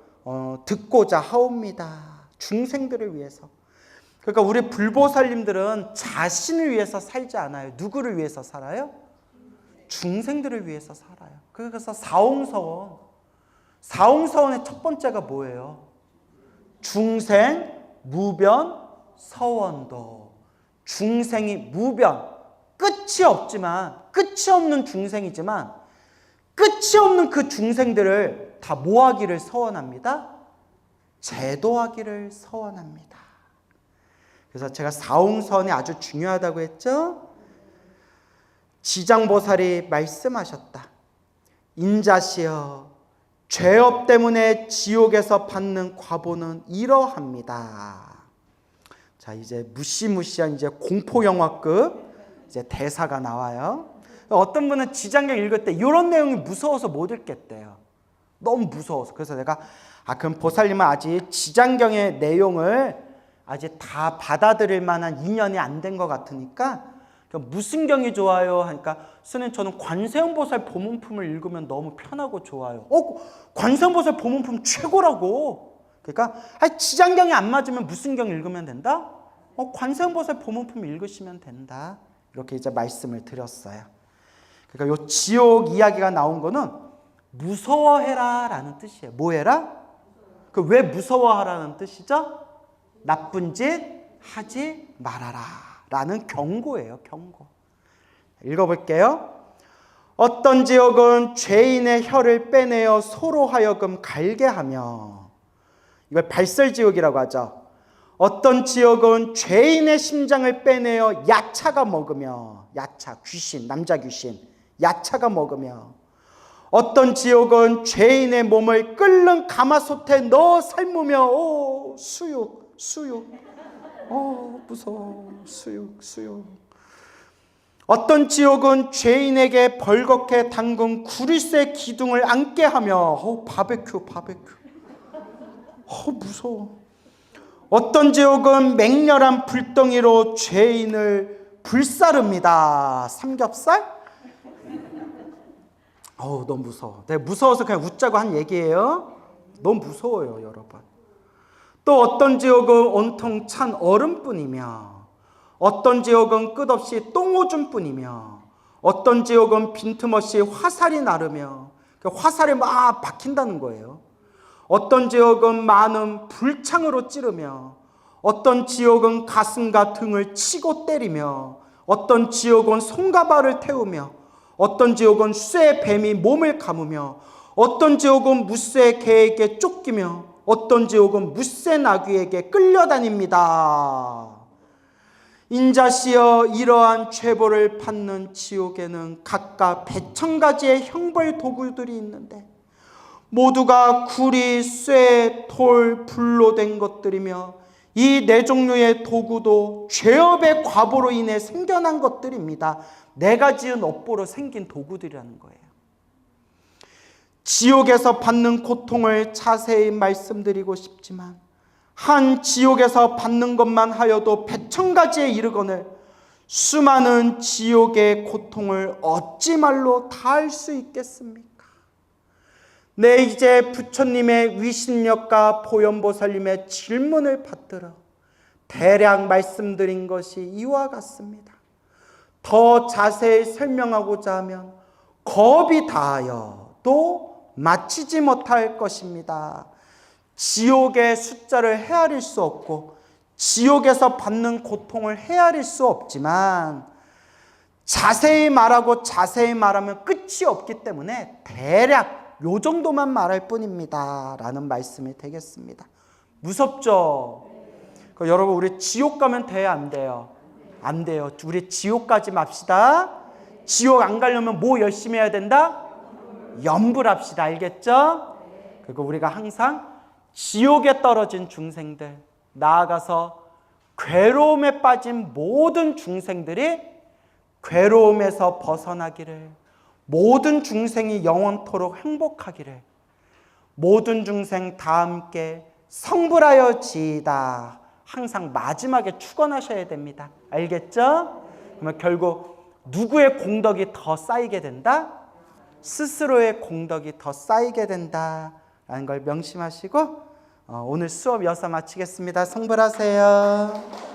듣고자 하옵니다. 중생들을 위해서. 그러니까 우리 불보살님들은 자신을 위해서 살지 않아요. 누구를 위해서 살아요? 중생들을 위해서 살아요. 그래서 사홍서원의 첫 번째가 뭐예요? 중생 무변 서원도. 중생이 무변, 끝이 없는 중생이지만 끝이 없는 그 중생들을 다 뭐하기를 서원합니다? 제도하기를 서원합니다. 그래서 제가 사홍서원이 아주 중요하다고 했죠? 지장보살이 말씀하셨다. 인자시여 죄업 때문에 지옥에서 받는 과보는 이러합니다. 자, 이제 무시무시한 이제 공포영화급 이제 대사가 나와요. 어떤 분은 지장경 읽을 때 이런 내용이 무서워서 못 읽겠대요. 너무 무서워서. 그래서 내가 그럼 보살님은 아직 지장경의 내용을 아직 다 받아들일 만한 인연이 안 된 것 같으니까 무슨 경이 좋아요? 하니까 스님 저는 관세음보살 보문품을 읽으면 너무 편하고 좋아요. 관세음보살 보문품 최고라고. 그러니까 지장경이 안 맞으면 무슨 경 읽으면 된다? 관세음보살 보문품 읽으시면 된다. 이렇게 이제 말씀을 드렸어요. 그러니까 요 지옥 이야기가 나온 거는 무서워해라 라는 뜻이에요. 뭐 해라? 왜 무서워하라는 뜻이죠? 나쁜 짓 하지 말아라 라는 경고예요. 경고. 읽어볼게요. 어떤 지옥은 죄인의 혀를 빼내어 소로 하여금 갈게 하며, 이걸 발설지옥이라고 하죠. 어떤 지옥은 죄인의 심장을 빼내어 야차가 먹으며, 야차 귀신, 남자 귀신 야차가 먹으며, 어떤 지옥은 죄인의 몸을 끓는 가마솥에 넣어 삶으며, 수육 무서워. 수육. 어떤 지옥은 죄인에게 벌겋게 담근 구리쇠 기둥을 앉게 하며, 바베큐. 무서워. 어떤 지옥은 맹렬한 불덩이로 죄인을 불사릅니다. 삼겹살? 너무 무서워. 내가 무서워서 그냥 웃자고 한 얘기예요. 너무 무서워요, 여러분. 또 어떤 지옥은 온통 찬 얼음뿐이며, 어떤 지옥은 끝없이 똥오줌뿐이며, 어떤 지옥은 빈틈없이 화살이 나르며, 화살이 막 박힌다는 거예요. 어떤 지옥은 많은 불창으로 찌르며, 어떤 지옥은 가슴과 등을 치고 때리며, 어떤 지옥은 손과 발을 태우며, 어떤 지옥은 쇠 뱀이 몸을 감으며, 어떤 지옥은 무쇠 개에게 쫓기며, 어떤 지옥은 무쇠 나귀에게 끌려다닙니다. 인자시여 이러한 죄보를 받는 지옥에는 각각 100,000가지의 형벌 도구들이 있는데 모두가 구리, 쇠, 돌, 불로 된 것들이며 이 네 종류의 도구도 죄업의 과보로 인해 생겨난 것들입니다. 내가 지은 업보로 생긴 도구들이라는 거예요. 지옥에서 받는 고통을 자세히 말씀드리고 싶지만 한 지옥에서 받는 것만 하여도 100,000가지에 이르거늘 수많은 지옥의 고통을 어찌 말로 다 할 수 있겠습니까? 네, 이제 부처님의 위신력과 보현보살님의 질문을 받들어 대략 말씀드린 것이 이와 같습니다. 더 자세히 설명하고자 하면 겁이 다하여 또 마치지 못할 것입니다. 지옥의 숫자를 헤아릴 수 없고 지옥에서 받는 고통을 헤아릴 수 없지만 자세히 말하면 끝이 없기 때문에 대략 요 정도만 말할 뿐입니다. 라는 말씀이 되겠습니다. 무섭죠? 여러분, 우리 지옥 가면 돼요, 안 돼요? 안 돼요. 우리 지옥 가지 맙시다. 지옥 안 가려면 뭐 열심히 해야 된다? 염불합시다. 알겠죠? 그리고 우리가 항상 지옥에 떨어진 중생들, 나아가서 괴로움에 빠진 모든 중생들이 괴로움에서 벗어나기를, 모든 중생이 영원토록 행복하기를, 모든 중생 다 함께 성불하여 지이다. 항상 마지막에 축원하셔야 됩니다. 알겠죠? 그러면 결국 누구의 공덕이 더 쌓이게 된다? 스스로의 공덕이 더 쌓이게 된다라는 걸 명심하시고 오늘 수업 여기서 마치겠습니다. 성불하세요.